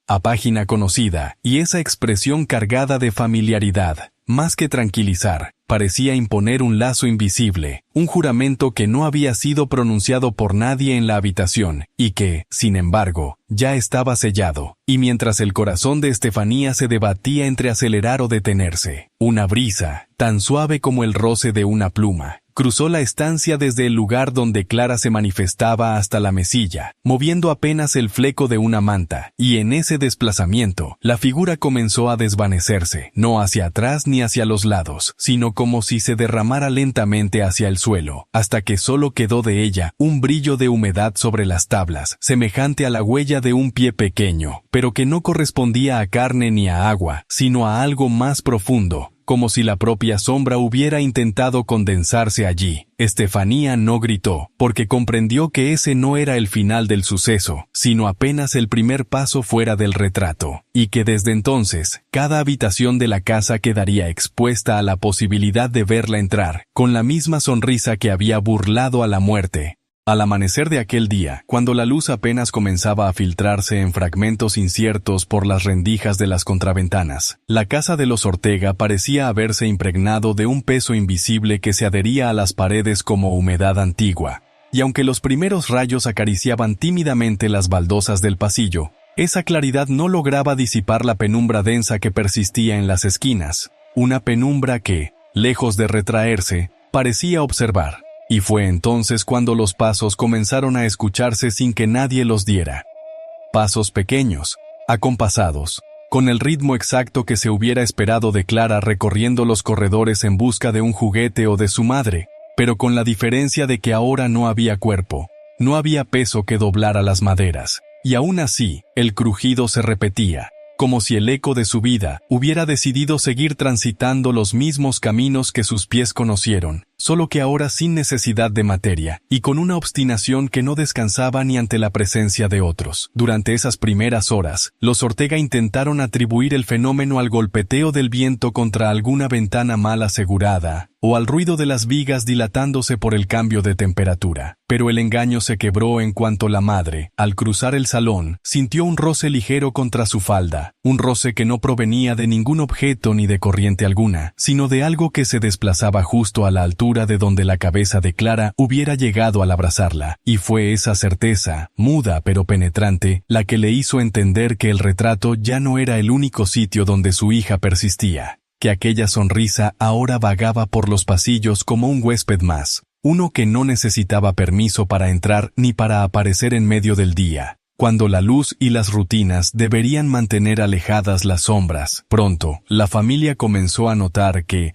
a página conocida, y esa expresión cargada de familiaridad, más que tranquilizar, parecía imponer un lazo invisible, un juramento que no había sido pronunciado por nadie en la habitación, y que, sin embargo, ya estaba sellado, y mientras el corazón de Estefanía se debatía entre acelerar o detenerse, una brisa, tan suave como el roce de una pluma, cruzó la estancia desde el lugar donde Clara se manifestaba hasta la mesilla, moviendo apenas el fleco de una manta, y en ese desplazamiento, la figura comenzó a desvanecerse, no hacia atrás ni hacia los lados, sino como si se derramara lentamente hacia el suelo, hasta que solo quedó de ella un brillo de humedad sobre las tablas, semejante a la huella de un pie pequeño, pero que no correspondía a carne ni a agua, sino a algo más profundo, como si la propia sombra hubiera intentado condensarse allí. Estefanía no gritó, porque comprendió que ese no era el final del suceso, sino apenas el primer paso fuera del retrato, y que desde entonces, cada habitación de la casa quedaría expuesta a la posibilidad de verla entrar, con la misma sonrisa que había burlado a la muerte. Al amanecer de aquel día, cuando la luz apenas comenzaba a filtrarse en fragmentos inciertos por las rendijas de las contraventanas, la casa de los Ortega parecía haberse impregnado de un peso invisible que se adhería a las paredes como humedad antigua. Y aunque los primeros rayos acariciaban tímidamente las baldosas del pasillo, esa claridad no lograba disipar la penumbra densa que persistía en las esquinas, una penumbra que, lejos de retraerse, parecía observar. Y fue entonces cuando los pasos comenzaron a escucharse sin que nadie los diera. Pasos pequeños, acompasados, con el ritmo exacto que se hubiera esperado de Clara recorriendo los corredores en busca de un juguete o de su madre, pero con la diferencia de que ahora no había cuerpo, no había peso que doblara las maderas, y aún así, el crujido se repetía, como si el eco de su vida hubiera decidido seguir transitando los mismos caminos que sus pies conocieron, solo que ahora sin necesidad de materia, y con una obstinación que no descansaba ni ante la presencia de otros. Durante esas primeras horas, los Ortega intentaron atribuir el fenómeno al golpeteo del viento contra alguna ventana mal asegurada, o al ruido de las vigas dilatándose por el cambio de temperatura. Pero el engaño se quebró en cuanto la madre, al cruzar el salón, sintió un roce ligero contra su falda, un roce que no provenía de ningún objeto ni de corriente alguna, sino de algo que se desplazaba justo a la altura de donde la cabeza de Clara hubiera llegado al abrazarla, y fue esa certeza, muda pero penetrante, la que le hizo entender que el retrato ya no era el único sitio donde su hija persistía, que aquella sonrisa ahora vagaba por los pasillos como un huésped más, uno que no necesitaba permiso para entrar ni para aparecer en medio del día, cuando la luz y las rutinas deberían mantener alejadas las sombras. Pronto, la familia comenzó a notar que,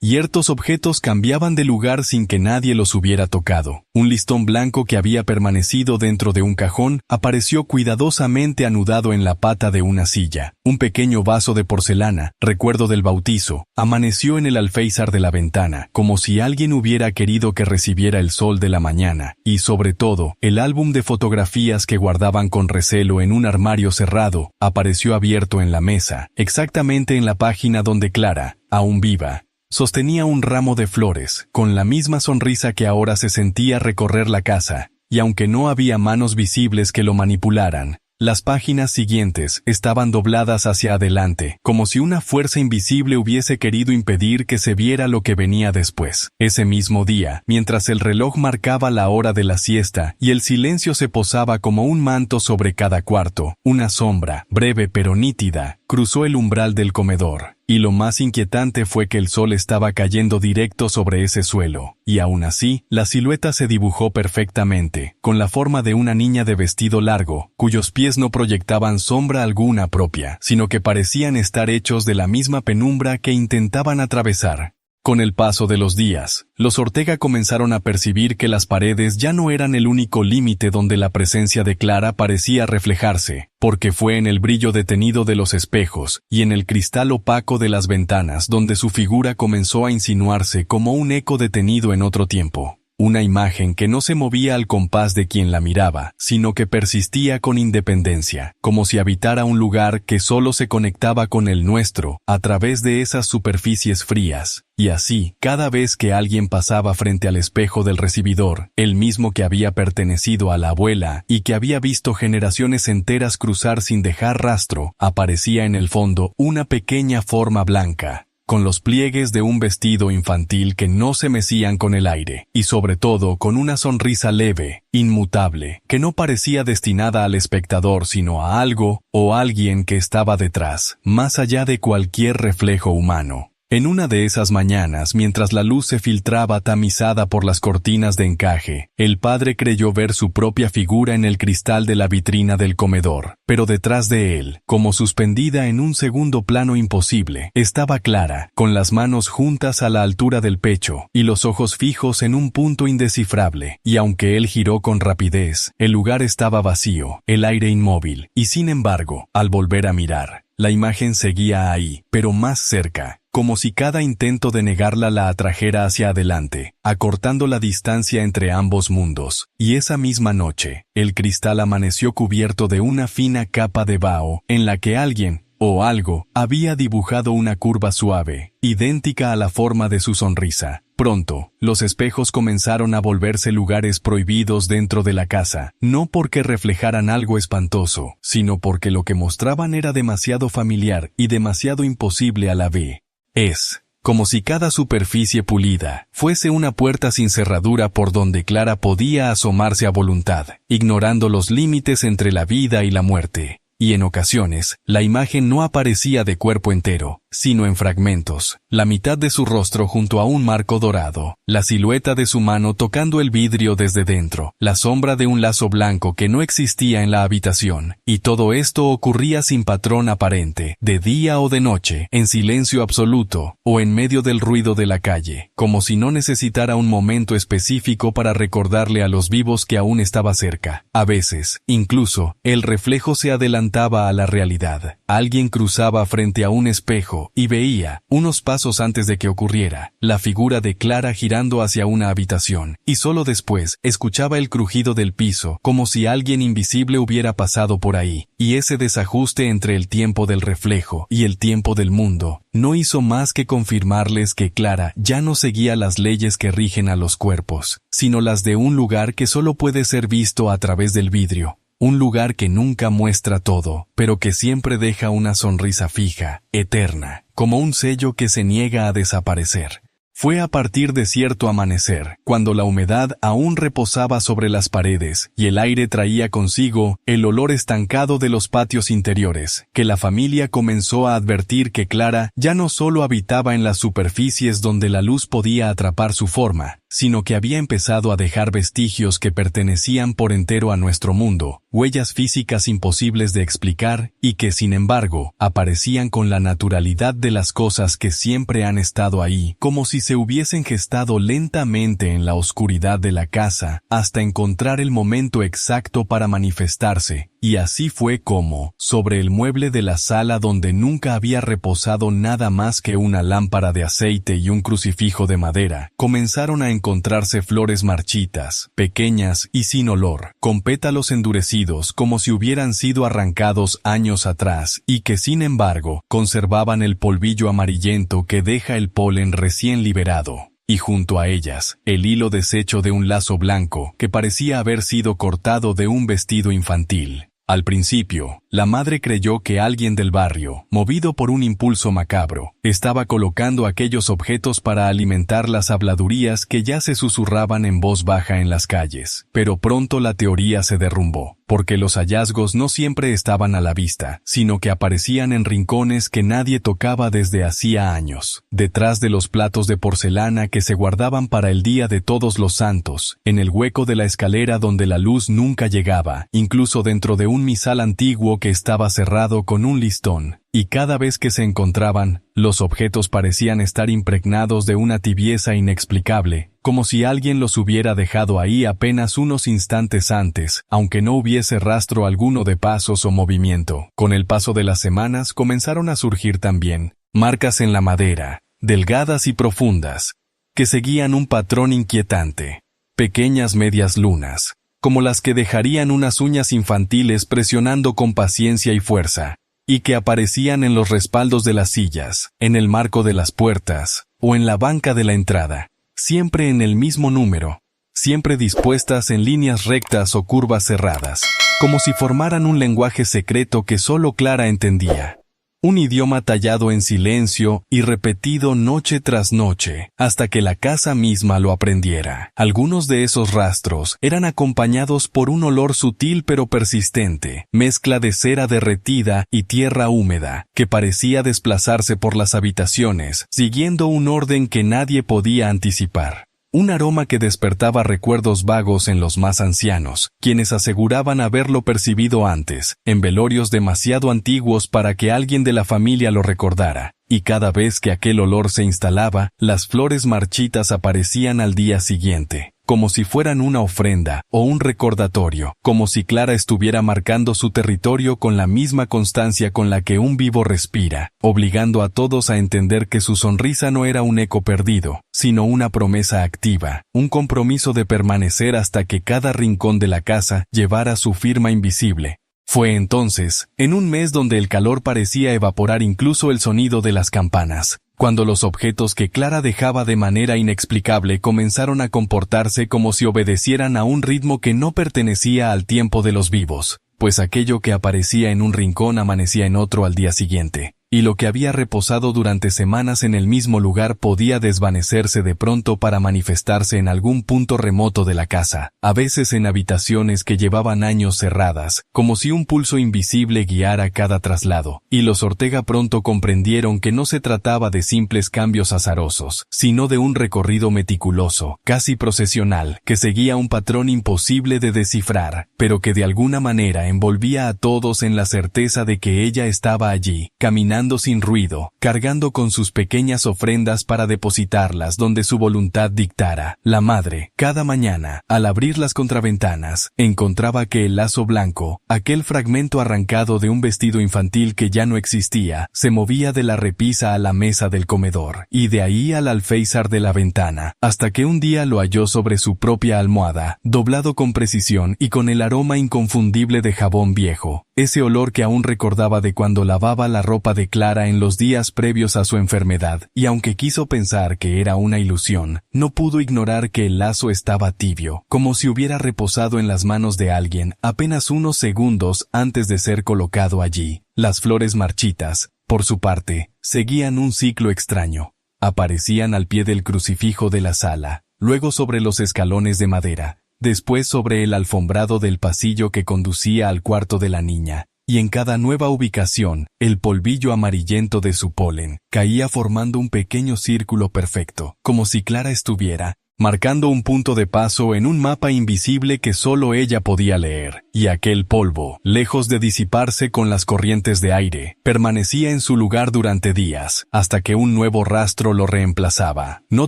ciertos objetos cambiaban de lugar sin que nadie los hubiera tocado. Un listón blanco que había permanecido dentro de un cajón apareció cuidadosamente anudado en la pata de una silla. Un pequeño vaso de porcelana, recuerdo del bautizo, amaneció en el alféizar de la ventana, como si alguien hubiera querido que recibiera el sol de la mañana. Y sobre todo, el álbum de fotografías que guardaban con recelo en un armario cerrado, apareció abierto en la mesa, exactamente en la página donde Clara, aún viva, sostenía un ramo de flores, con la misma sonrisa que ahora se sentía recorrer la casa, y aunque no había manos visibles que lo manipularan, las páginas siguientes estaban dobladas hacia adelante, como si una fuerza invisible hubiese querido impedir que se viera lo que venía después. Ese mismo día, mientras el reloj marcaba la hora de la siesta y el silencio se posaba como un manto sobre cada cuarto, una sombra, breve pero nítida, cruzó el umbral del comedor. Y lo más inquietante fue que el sol estaba cayendo directo sobre ese suelo, y aún así, la silueta se dibujó perfectamente, con la forma de una niña de vestido largo, cuyos pies no proyectaban sombra alguna propia, sino que parecían estar hechos de la misma penumbra que intentaban atravesar. Con el paso de los días, los Ortega comenzaron a percibir que las paredes ya no eran el único límite donde la presencia de Clara parecía reflejarse, porque fue en el brillo detenido de los espejos y en el cristal opaco de las ventanas donde su figura comenzó a insinuarse como un eco detenido en otro tiempo. Una imagen que no se movía al compás de quien la miraba, sino que persistía con independencia, como si habitara un lugar que solo se conectaba con el nuestro, a través de esas superficies frías. Y así, cada vez que alguien pasaba frente al espejo del recibidor, el mismo que había pertenecido a la abuela y que había visto generaciones enteras cruzar sin dejar rastro, aparecía en el fondo una pequeña forma blanca, con los pliegues de un vestido infantil que no se mecían con el aire, y sobre todo con una sonrisa leve, inmutable, que no parecía destinada al espectador sino a algo o alguien que estaba detrás, más allá de cualquier reflejo humano. En una de esas mañanas, mientras la luz se filtraba tamizada por las cortinas de encaje, el padre creyó ver su propia figura en el cristal de la vitrina del comedor, pero detrás de él, como suspendida en un segundo plano imposible, estaba Clara, con las manos juntas a la altura del pecho y los ojos fijos en un punto indescifrable, y aunque él giró con rapidez, el lugar estaba vacío, el aire inmóvil, y sin embargo, al volver a mirar, la imagen seguía ahí, pero más cerca, como si cada intento de negarla la atrajera hacia adelante, acortando la distancia entre ambos mundos. Y esa misma noche, el cristal amaneció cubierto de una fina capa de vaho, en la que alguien, o algo, había dibujado una curva suave, idéntica a la forma de su sonrisa. Pronto, los espejos comenzaron a volverse lugares prohibidos dentro de la casa, no porque reflejaran algo espantoso, sino porque lo que mostraban era demasiado familiar y demasiado imposible a la vez. Es como si cada superficie pulida fuese una puerta sin cerradura por donde Clara podía asomarse a voluntad, ignorando los límites entre la vida y la muerte. Y en ocasiones, la imagen no aparecía de cuerpo entero, sino en fragmentos, la mitad de su rostro junto a un marco dorado, la silueta de su mano tocando el vidrio desde dentro, la sombra de un lazo blanco que no existía en la habitación, y todo esto ocurría sin patrón aparente, de día o de noche, en silencio absoluto, o en medio del ruido de la calle, como si no necesitara un momento específico para recordarle a los vivos que aún estaba cerca. A veces, incluso, el reflejo se adelantaba a la realidad. Alguien cruzaba frente a un espejo y veía, unos pasos antes de que ocurriera, la figura de Clara girando hacia una habitación, y solo después escuchaba el crujido del piso, como si alguien invisible hubiera pasado por ahí, y ese desajuste entre el tiempo del reflejo y el tiempo del mundo no hizo más que confirmarles que Clara ya no seguía las leyes que rigen a los cuerpos, sino las de un lugar que solo puede ser visto a través del vidrio. Un lugar que nunca muestra todo, pero que siempre deja una sonrisa fija, eterna, como un sello que se niega a desaparecer. Fue a partir de cierto amanecer, cuando la humedad aún reposaba sobre las paredes y el aire traía consigo el olor estancado de los patios interiores, que la familia comenzó a advertir que Clara ya no solo habitaba en las superficies donde la luz podía atrapar su forma, sino que había empezado a dejar vestigios que pertenecían por entero a nuestro mundo, huellas físicas imposibles de explicar y que, sin embargo, aparecían con la naturalidad de las cosas que siempre han estado ahí, como si se hubiesen gestado lentamente en la oscuridad de la casa, hasta encontrar el momento exacto para manifestarse. Y así fue como, sobre el mueble de la sala donde nunca había reposado nada más que una lámpara de aceite y un crucifijo de madera, comenzaron a encontrarse flores marchitas, pequeñas y sin olor, con pétalos endurecidos como si hubieran sido arrancados años atrás, y que sin embargo, conservaban el polvillo amarillento que deja el polen recién liberado. Y junto a ellas, el hilo deshecho de un lazo blanco que parecía haber sido cortado de un vestido infantil. Al principio, la madre creyó que alguien del barrio, movido por un impulso macabro, estaba colocando aquellos objetos para alimentar las habladurías que ya se susurraban en voz baja en las calles. Pero pronto la teoría se derrumbó, porque los hallazgos no siempre estaban a la vista, sino que aparecían en rincones que nadie tocaba desde hacía años, detrás de los platos de porcelana que se guardaban para el Día de Todos los Santos, en el hueco de la escalera donde la luz nunca llegaba, incluso dentro de un misal antiguo que estaba cerrado con un listón. Y cada vez que se encontraban, los objetos parecían estar impregnados de una tibieza inexplicable, como si alguien los hubiera dejado ahí apenas unos instantes antes, aunque no hubiese rastro alguno de pasos o movimiento. Con el paso de las semanas comenzaron a surgir también marcas en la madera, delgadas y profundas, que seguían un patrón inquietante, pequeñas medias lunas, como las que dejarían unas uñas infantiles presionando con paciencia y fuerza, y que aparecían en los respaldos de las sillas, en el marco de las puertas, o en la banca de la entrada, siempre en el mismo número, siempre dispuestas en líneas rectas o curvas cerradas, como si formaran un lenguaje secreto que solo Clara entendía. Un idioma tallado en silencio y repetido noche tras noche, hasta que la casa misma lo aprendiera. Algunos de esos rastros eran acompañados por un olor sutil pero persistente, mezcla de cera derretida y tierra húmeda, que parecía desplazarse por las habitaciones, siguiendo un orden que nadie podía anticipar. Un aroma que despertaba recuerdos vagos en los más ancianos, quienes aseguraban haberlo percibido antes, en velorios demasiado antiguos para que alguien de la familia lo recordara. Y cada vez que aquel olor se instalaba, las flores marchitas aparecían al día siguiente, como si fueran una ofrenda o un recordatorio, como si Clara estuviera marcando su territorio con la misma constancia con la que un vivo respira, obligando a todos a entender que su sonrisa no era un eco perdido, sino una promesa activa, un compromiso de permanecer hasta que cada rincón de la casa llevara su firma invisible. Fue entonces, en un mes donde el calor parecía evaporar incluso el sonido de las campanas, cuando los objetos que Clara dejaba de manera inexplicable comenzaron a comportarse como si obedecieran a un ritmo que no pertenecía al tiempo de los vivos, pues aquello que aparecía en un rincón amanecía en otro al día siguiente, y lo que había reposado durante semanas en el mismo lugar podía desvanecerse de pronto para manifestarse en algún punto remoto de la casa, a veces en habitaciones que llevaban años cerradas, como si un pulso invisible guiara cada traslado, y los Ortega pronto comprendieron que no se trataba de simples cambios azarosos, sino de un recorrido meticuloso, casi procesional, que seguía un patrón imposible de descifrar, pero que de alguna manera envolvía a todos en la certeza de que ella estaba allí, caminando sin ruido, cargando con sus pequeñas ofrendas para depositarlas donde su voluntad dictara. La madre, cada mañana, al abrir las contraventanas, encontraba que el lazo blanco, aquel fragmento arrancado de un vestido infantil que ya no existía, se movía de la repisa a la mesa del comedor, y de ahí al alféizar de la ventana, hasta que un día lo halló sobre su propia almohada, doblado con precisión y con el aroma inconfundible de jabón viejo, ese olor que aún recordaba de cuando lavaba la ropa de Clara en los días previos a su enfermedad, y aunque quiso pensar que era una ilusión, no pudo ignorar que el lazo estaba tibio, como si hubiera reposado en las manos de alguien apenas unos segundos antes de ser colocado allí. Las flores marchitas, por su parte, seguían un ciclo extraño. Aparecían al pie del crucifijo de la sala, luego sobre los escalones de madera, después sobre el alfombrado del pasillo que conducía al cuarto de la niña, y en cada nueva ubicación, el polvillo amarillento de su polen caía formando un pequeño círculo perfecto, como si Clara estuviera, marcando un punto de paso en un mapa invisible que solo ella podía leer, y aquel polvo, lejos de disiparse con las corrientes de aire, permanecía en su lugar durante días, hasta que un nuevo rastro lo reemplazaba. No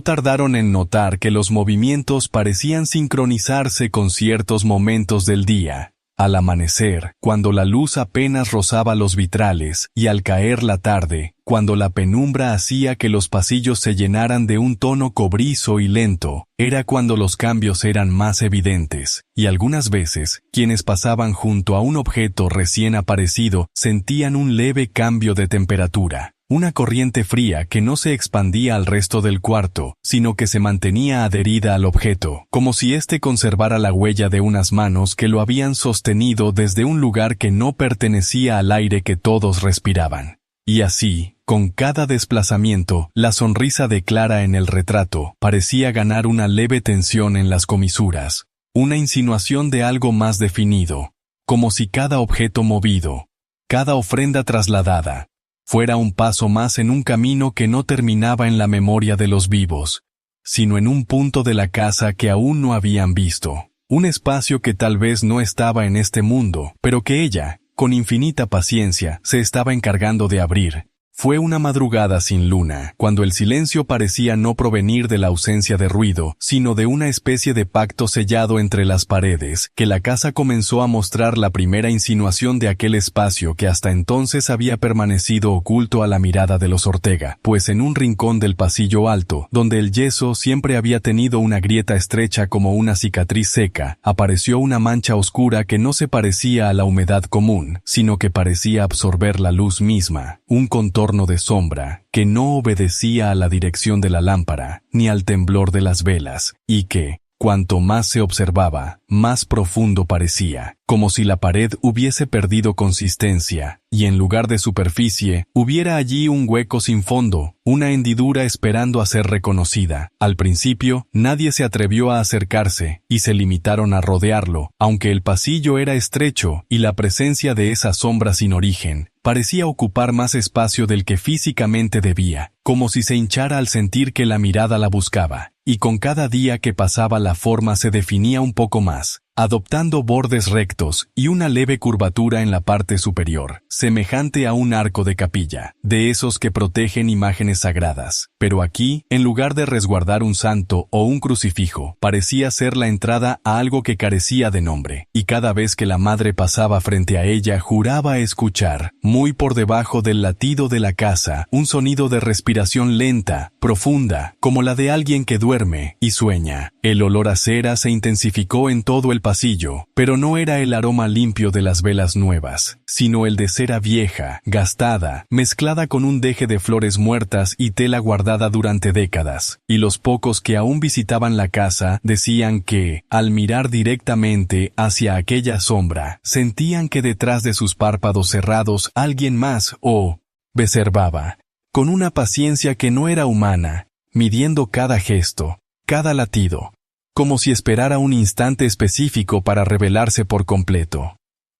tardaron en notar que los movimientos parecían sincronizarse con ciertos momentos del día. Al amanecer, cuando la luz apenas rozaba los vitrales, y al caer la tarde, cuando la penumbra hacía que los pasillos se llenaran de un tono cobrizo y lento, era cuando los cambios eran más evidentes, y algunas veces, quienes pasaban junto a un objeto recién aparecido sentían un leve cambio de temperatura. Una corriente fría que no se expandía al resto del cuarto, sino que se mantenía adherida al objeto, como si éste conservara la huella de unas manos que lo habían sostenido desde un lugar que no pertenecía al aire que todos respiraban. Y así, con cada desplazamiento, la sonrisa de Clara en el retrato parecía ganar una leve tensión en las comisuras, una insinuación de algo más definido, como si cada objeto movido, cada ofrenda trasladada, fuera un paso más en un camino que no terminaba en la memoria de los vivos, sino en un punto de la casa que aún no habían visto, un espacio que tal vez no estaba en este mundo, pero que ella, con infinita paciencia, se estaba encargando de abrir. Fue una madrugada sin luna, cuando el silencio parecía no provenir de la ausencia de ruido, sino de una especie de pacto sellado entre las paredes, que la casa comenzó a mostrar la primera insinuación de aquel espacio que hasta entonces había permanecido oculto a la mirada de los Ortega, pues en un rincón del pasillo alto, donde el yeso siempre había tenido una grieta estrecha como una cicatriz seca, apareció una mancha oscura que no se parecía a la humedad común, sino que parecía absorber la luz misma, un contorno de sombra que no obedecía a la dirección de la lámpara ni al temblor de las velas, y que, cuanto más se observaba, más profundo parecía, como si la pared hubiese perdido consistencia, y en lugar de superficie, hubiera allí un hueco sin fondo, una hendidura esperando a ser reconocida. Al principio, nadie se atrevió a acercarse, y se limitaron a rodearlo, aunque el pasillo era estrecho, y la presencia de esa sombra sin origen parecía ocupar más espacio del que físicamente debía, como si se hinchara al sentir que la mirada la buscaba, y con cada día que pasaba la forma se definía un poco más, adoptando bordes rectos y una leve curvatura en la parte superior, semejante a un arco de capilla, de esos que protegen imágenes sagradas. Pero aquí, en lugar de resguardar un santo o un crucifijo, parecía ser la entrada a algo que carecía de nombre, y cada vez que la madre pasaba frente a ella juraba escuchar, muy por debajo del latido de la casa, un sonido de respiración lenta, profunda, como la de alguien que duerme y sueña. El olor a cera se intensificó en todo el pasillo, pero no era el aroma limpio de las velas nuevas, sino el de cera vieja, gastada, mezclada con un deje de flores muertas y tela guardada durante décadas, y los pocos que aún visitaban la casa decían que, al mirar directamente hacia aquella sombra, sentían que detrás de sus párpados cerrados alguien más observaba, con una paciencia que no era humana, midiendo cada gesto, cada latido, como si esperara un instante específico para revelarse por completo.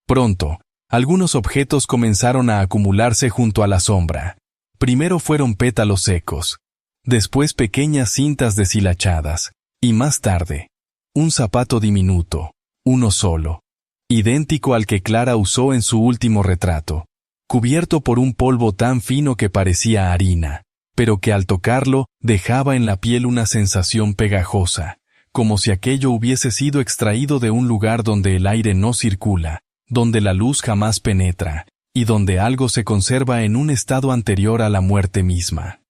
Pronto, algunos objetos comenzaron a acumularse junto a la sombra. Primero fueron pétalos secos, después pequeñas cintas deshilachadas, y más tarde, un zapato diminuto, uno solo, idéntico al que Clara usó en su último retrato, cubierto por un polvo tan fino que parecía harina, pero que al tocarlo dejaba en la piel una sensación pegajosa, como si aquello hubiese sido extraído de un lugar donde el aire no circula, donde la luz jamás penetra, y donde algo se conserva en un estado anterior a la muerte misma.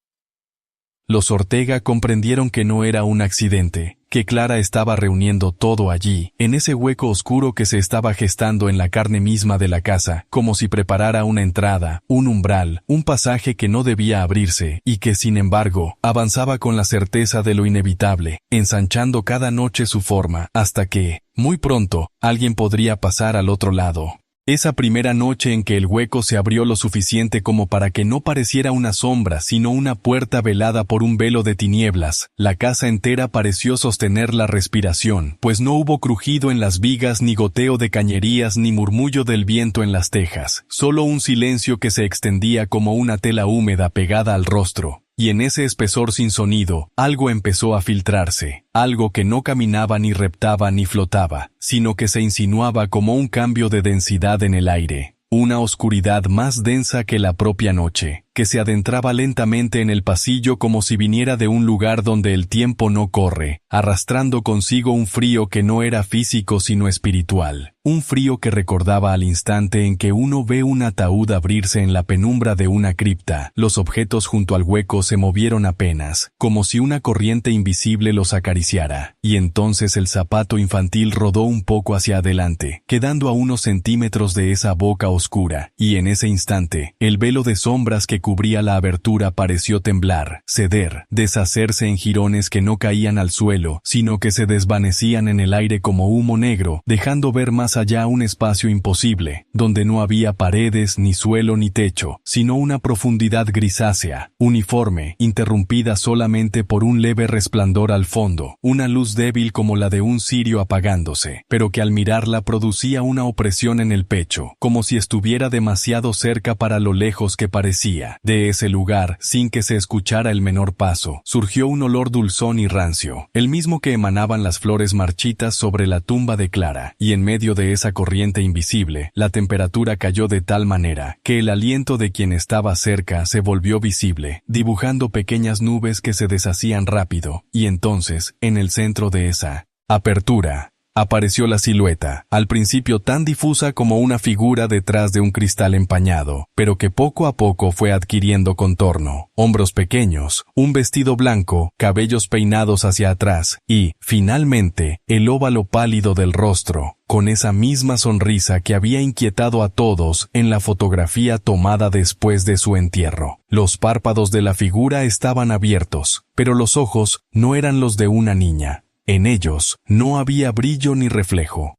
Los Ortega comprendieron que no era un accidente, que Clara estaba reuniendo todo allí, en ese hueco oscuro que se estaba gestando en la carne misma de la casa, como si preparara una entrada, un umbral, un pasaje que no debía abrirse, y que sin embargo, avanzaba con la certeza de lo inevitable, ensanchando cada noche su forma, hasta que, muy pronto, alguien podría pasar al otro lado. Esa primera noche en que el hueco se abrió lo suficiente como para que no pareciera una sombra sino una puerta velada por un velo de tinieblas, la casa entera pareció sostener la respiración, pues no hubo crujido en las vigas ni goteo de cañerías ni murmullo del viento en las tejas, solo un silencio que se extendía como una tela húmeda pegada al rostro. y en ese espesor sin sonido, algo empezó a filtrarse, algo que no caminaba ni reptaba ni flotaba, sino que se insinuaba como un cambio de densidad en el aire, una oscuridad más densa que la propia noche, que se adentraba lentamente en el pasillo como si viniera de un lugar donde el tiempo no corre, arrastrando consigo un frío que no era físico sino espiritual, un frío que recordaba al instante en que uno ve un ataúd abrirse en la penumbra de una cripta. Los objetos junto al hueco se movieron apenas, como si una corriente invisible los acariciara, y entonces el zapato infantil rodó un poco hacia adelante, quedando a unos centímetros de esa boca oscura, y en ese instante, el velo de sombras que cubría la abertura pareció temblar, ceder, deshacerse en jirones que no caían al suelo, sino que se desvanecían en el aire como humo negro, dejando ver más allá un espacio imposible, donde no había paredes, ni suelo, ni techo, sino una profundidad grisácea, uniforme, interrumpida solamente por un leve resplandor al fondo, una luz débil como la de un cirio apagándose, pero que al mirarla producía una opresión en el pecho, como si estuviera demasiado cerca para lo lejos que parecía. De ese lugar, sin que se escuchara el menor paso, surgió un olor dulzón y rancio, el mismo que emanaban las flores marchitas sobre la tumba de Clara, y en medio de esa corriente invisible, la temperatura cayó de tal manera, que el aliento de quien estaba cerca se volvió visible, dibujando pequeñas nubes que se deshacían rápido, y entonces, en el centro de esa apertura, apareció la silueta, al principio tan difusa como una figura detrás de un cristal empañado, pero que poco a poco fue adquiriendo contorno, hombros pequeños, un vestido blanco, cabellos peinados hacia atrás, y, finalmente, el óvalo pálido del rostro, con esa misma sonrisa que había inquietado a todos en la fotografía tomada después de su entierro. Los párpados de la figura estaban abiertos, pero los ojos no eran los de una niña. En ellos no había brillo ni reflejo.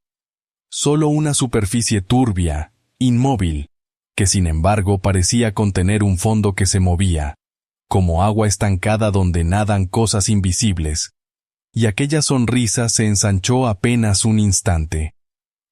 Solo una superficie turbia, inmóvil, que sin embargo parecía contener un fondo que se movía, como agua estancada donde nadan cosas invisibles. Y aquella sonrisa se ensanchó apenas un instante.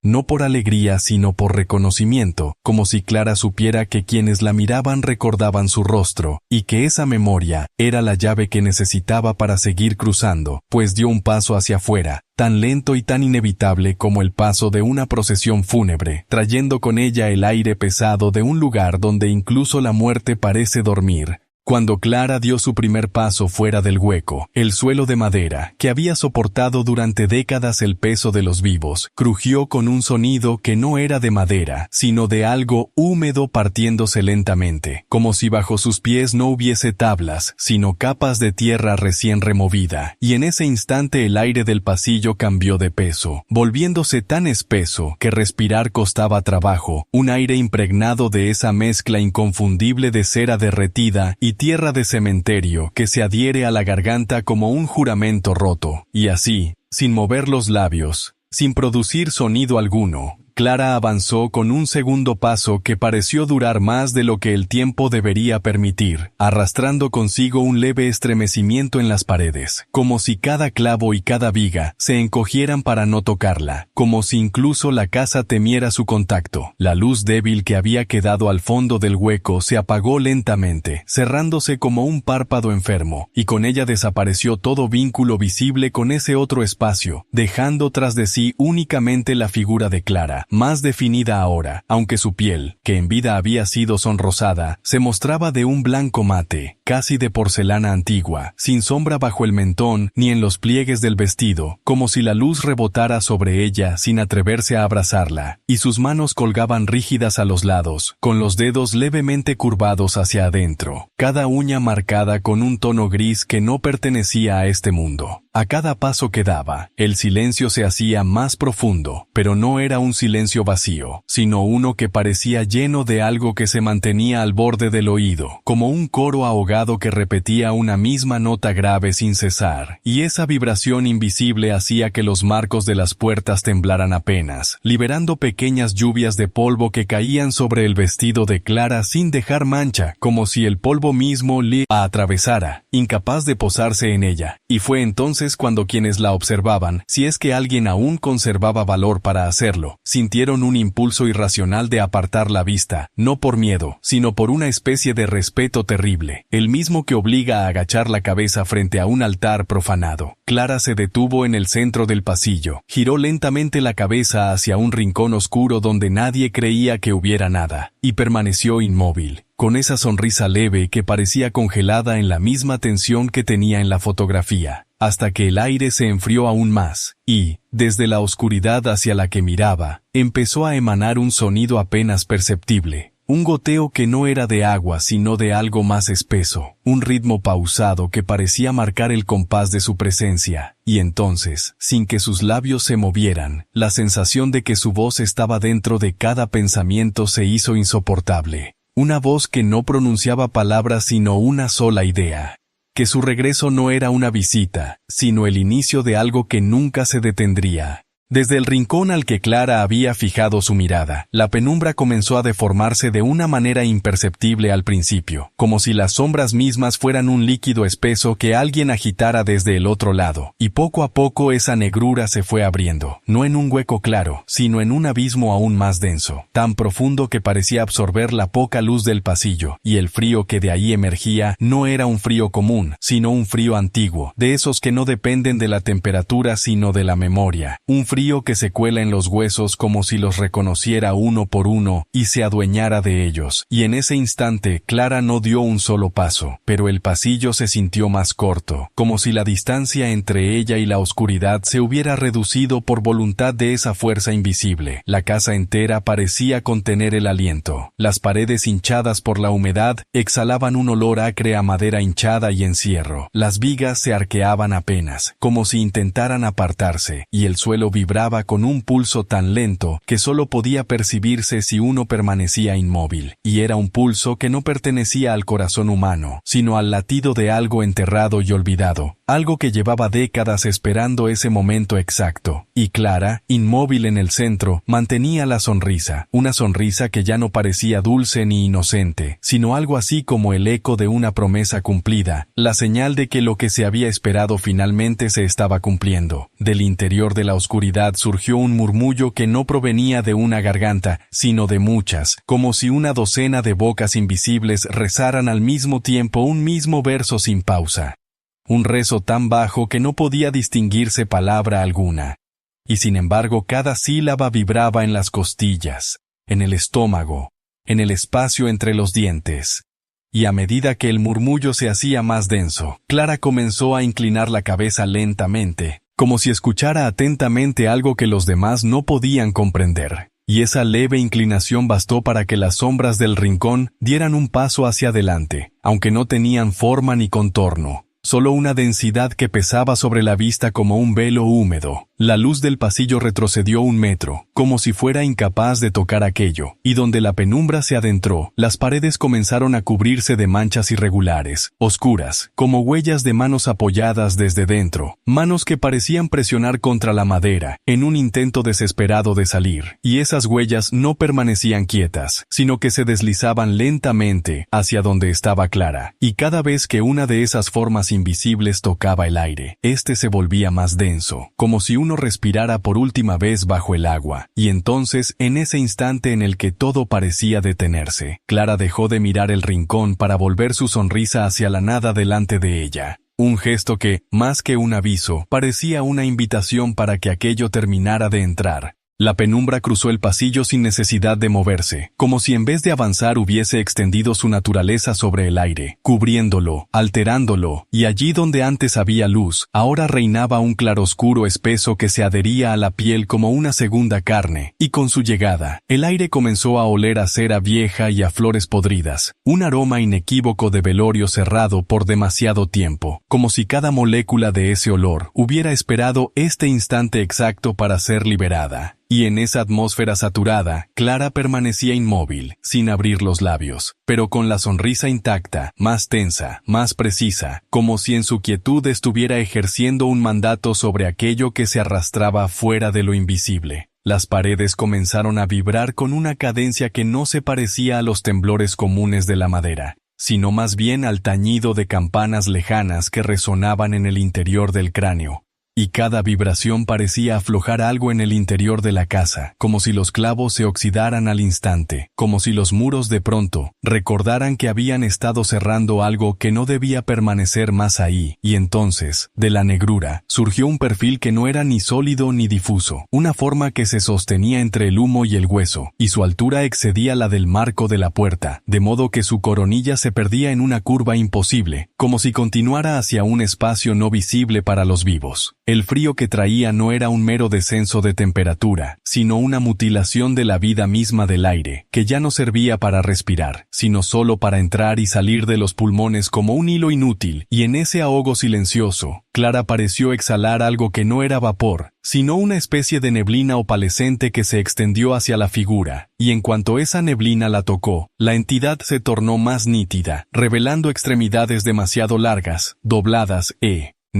No por alegría sino por reconocimiento, como si Clara supiera que quienes la miraban recordaban su rostro, y que esa memoria era la llave que necesitaba para seguir cruzando, pues dio un paso hacia afuera, tan lento y tan inevitable como el paso de una procesión fúnebre, trayendo con ella el aire pesado de un lugar donde incluso la muerte parece dormir. Cuando Clara dio su primer paso fuera del hueco, el suelo de madera, que había soportado durante décadas el peso de los vivos, crujió con un sonido que no era de madera, sino de algo húmedo partiéndose lentamente, como si bajo sus pies no hubiese tablas, sino capas de tierra recién removida, y en ese instante el aire del pasillo cambió de peso, volviéndose tan espeso que respirar costaba trabajo, un aire impregnado de esa mezcla inconfundible de cera derretida y tierra de cementerio que se adhiere a la garganta como un juramento roto, y así, sin mover los labios, sin producir sonido alguno, Clara avanzó con un segundo paso que pareció durar más de lo que el tiempo debería permitir, arrastrando consigo un leve estremecimiento en las paredes, como si cada clavo y cada viga se encogieran para no tocarla, como si incluso la casa temiera su contacto. La luz débil que había quedado al fondo del hueco se apagó lentamente, cerrándose como un párpado enfermo, y con ella desapareció todo vínculo visible con ese otro espacio, dejando tras de sí únicamente la figura de Clara, más definida ahora, aunque su piel, que en vida había sido sonrosada, se mostraba de un blanco mate, casi de porcelana antigua, sin sombra bajo el mentón ni en los pliegues del vestido, como si la luz rebotara sobre ella sin atreverse a abrazarla, y sus manos colgaban rígidas a los lados, con los dedos levemente curvados hacia adentro, cada uña marcada con un tono gris que no pertenecía a este mundo. A cada paso que daba, el silencio se hacía más profundo, pero no era un silencio vacío, sino uno que parecía lleno de algo que se mantenía al borde del oído, como un coro ahogado que repetía una misma nota grave sin cesar, y esa vibración invisible hacía que los marcos de las puertas temblaran apenas, liberando pequeñas lluvias de polvo que caían sobre el vestido de Clara sin dejar mancha, como si el polvo mismo la atravesara, incapaz de posarse en ella, y fue entonces entonces cuando quienes la observaban, si es que alguien aún conservaba valor para hacerlo, sintieron un impulso irracional de apartar la vista, no por miedo, sino por una especie de respeto terrible, el mismo que obliga a agachar la cabeza frente a un altar profanado. Clara se detuvo en el centro del pasillo, giró lentamente la cabeza hacia un rincón oscuro donde nadie creía que hubiera nada, y permaneció inmóvil, con esa sonrisa leve que parecía congelada en la misma tensión que tenía en la fotografía, hasta que el aire se enfrió aún más, y, desde la oscuridad hacia la que miraba, empezó a emanar un sonido apenas perceptible. Un goteo que no era de agua sino de algo más espeso, un ritmo pausado que parecía marcar el compás de su presencia, y entonces, sin que sus labios se movieran, la sensación de que su voz estaba dentro de cada pensamiento se hizo insoportable. Una voz que no pronunciaba palabras sino una sola idea. Que su regreso no era una visita, sino el inicio de algo que nunca se detendría. Desde el rincón al que Clara había fijado su mirada, la penumbra comenzó a deformarse de una manera imperceptible al principio, como si las sombras mismas fueran un líquido espeso que alguien agitara desde el otro lado, y poco a poco esa negrura se fue abriendo, no en un hueco claro, sino en un abismo aún más denso, tan profundo que parecía absorber la poca luz del pasillo, y el frío que de ahí emergía no era un frío común, sino un frío antiguo, de esos que no dependen de la temperatura sino de la memoria, un frío que se cuela en los huesos como si los reconociera uno por uno y se adueñara de ellos, y en ese instante Clara no dio un solo paso, pero el pasillo se sintió más corto, como si la distancia entre ella y la oscuridad se hubiera reducido por voluntad de esa fuerza invisible. La casa entera parecía contener el aliento. Las paredes hinchadas por la humedad exhalaban un olor acre a madera hinchada y encierro. Las vigas se arqueaban apenas, como si intentaran apartarse, y el suelo vibraba con un pulso tan lento que solo podía percibirse si uno permanecía inmóvil, y era un pulso que no pertenecía al corazón humano, sino al latido de algo enterrado y olvidado, algo que llevaba décadas esperando ese momento exacto, y Clara, inmóvil en el centro, mantenía la sonrisa, una sonrisa que ya no parecía dulce ni inocente, sino algo así como el eco de una promesa cumplida, la señal de que lo que se había esperado finalmente se estaba cumpliendo. Del interior de la oscuridad surgió un murmullo que no provenía de una garganta, sino de muchas, como si una docena de bocas invisibles rezaran al mismo tiempo un mismo verso sin pausa. Un rezo tan bajo que no podía distinguirse palabra alguna. Y sin embargo cada sílaba vibraba en las costillas, en el estómago, en el espacio entre los dientes. Y a medida que el murmullo se hacía más denso, Clara comenzó a inclinar la cabeza lentamente, como si escuchara atentamente algo que los demás no podían comprender. Y esa leve inclinación bastó para que las sombras del rincón dieran un paso hacia adelante, aunque no tenían forma ni contorno. Solo una densidad que pesaba sobre la vista como un velo húmedo. La luz del pasillo retrocedió 1 metro, como si fuera incapaz de tocar aquello, y donde la penumbra se adentró, las paredes comenzaron a cubrirse de manchas irregulares, oscuras, como huellas de manos apoyadas desde dentro, manos que parecían presionar contra la madera, en un intento desesperado de salir, y esas huellas no permanecían quietas, sino que se deslizaban lentamente hacia donde estaba Clara, y cada vez que una de esas formas invisibles tocaba el aire, este se volvía más denso, como si uno respirara por última vez bajo el agua, y entonces, en ese instante en el que todo parecía detenerse, Clara dejó de mirar el rincón para volver su sonrisa hacia la nada delante de ella. Un gesto que, más que un aviso, parecía una invitación para que aquello terminara de entrar. La penumbra cruzó el pasillo sin necesidad de moverse, como si en vez de avanzar hubiese extendido su naturaleza sobre el aire, cubriéndolo, alterándolo, y allí donde antes había luz, ahora reinaba un claroscuro espeso que se adhería a la piel como una segunda carne, y con su llegada, el aire comenzó a oler a cera vieja y a flores podridas, un aroma inequívoco de velorio cerrado por demasiado tiempo, como si cada molécula de ese olor hubiera esperado este instante exacto para ser liberada. Y en esa atmósfera saturada, Clara permanecía inmóvil, sin abrir los labios, pero con la sonrisa intacta, más tensa, más precisa, como si en su quietud estuviera ejerciendo un mandato sobre aquello que se arrastraba fuera de lo invisible. Las paredes comenzaron a vibrar con una cadencia que no se parecía a los temblores comunes de la madera. sino más bien al tañido de campanas lejanas que resonaban en el interior del cráneo. Y cada vibración parecía aflojar algo en el interior de la casa, como si los clavos se oxidaran al instante, como si los muros de pronto recordaran que habían estado cerrando algo que no debía permanecer más ahí, y entonces, de la negrura, surgió un perfil que no era ni sólido ni difuso, una forma que se sostenía entre el humo y el hueso, y su altura excedía la del marco de la puerta, de modo que su coronilla se perdía en una curva imposible, como si continuara hacia un espacio no visible para los vivos. El frío que traía no era un mero descenso de temperatura, sino una mutilación de la vida misma del aire, que ya no servía para respirar, sino solo para entrar y salir de los pulmones como un hilo inútil, y en ese ahogo silencioso, Clara pareció exhalar algo que no era vapor, sino una especie de neblina opalescente que se extendió hacia la figura, y en cuanto esa neblina la tocó, la entidad se tornó más nítida, revelando extremidades demasiado largas, dobladas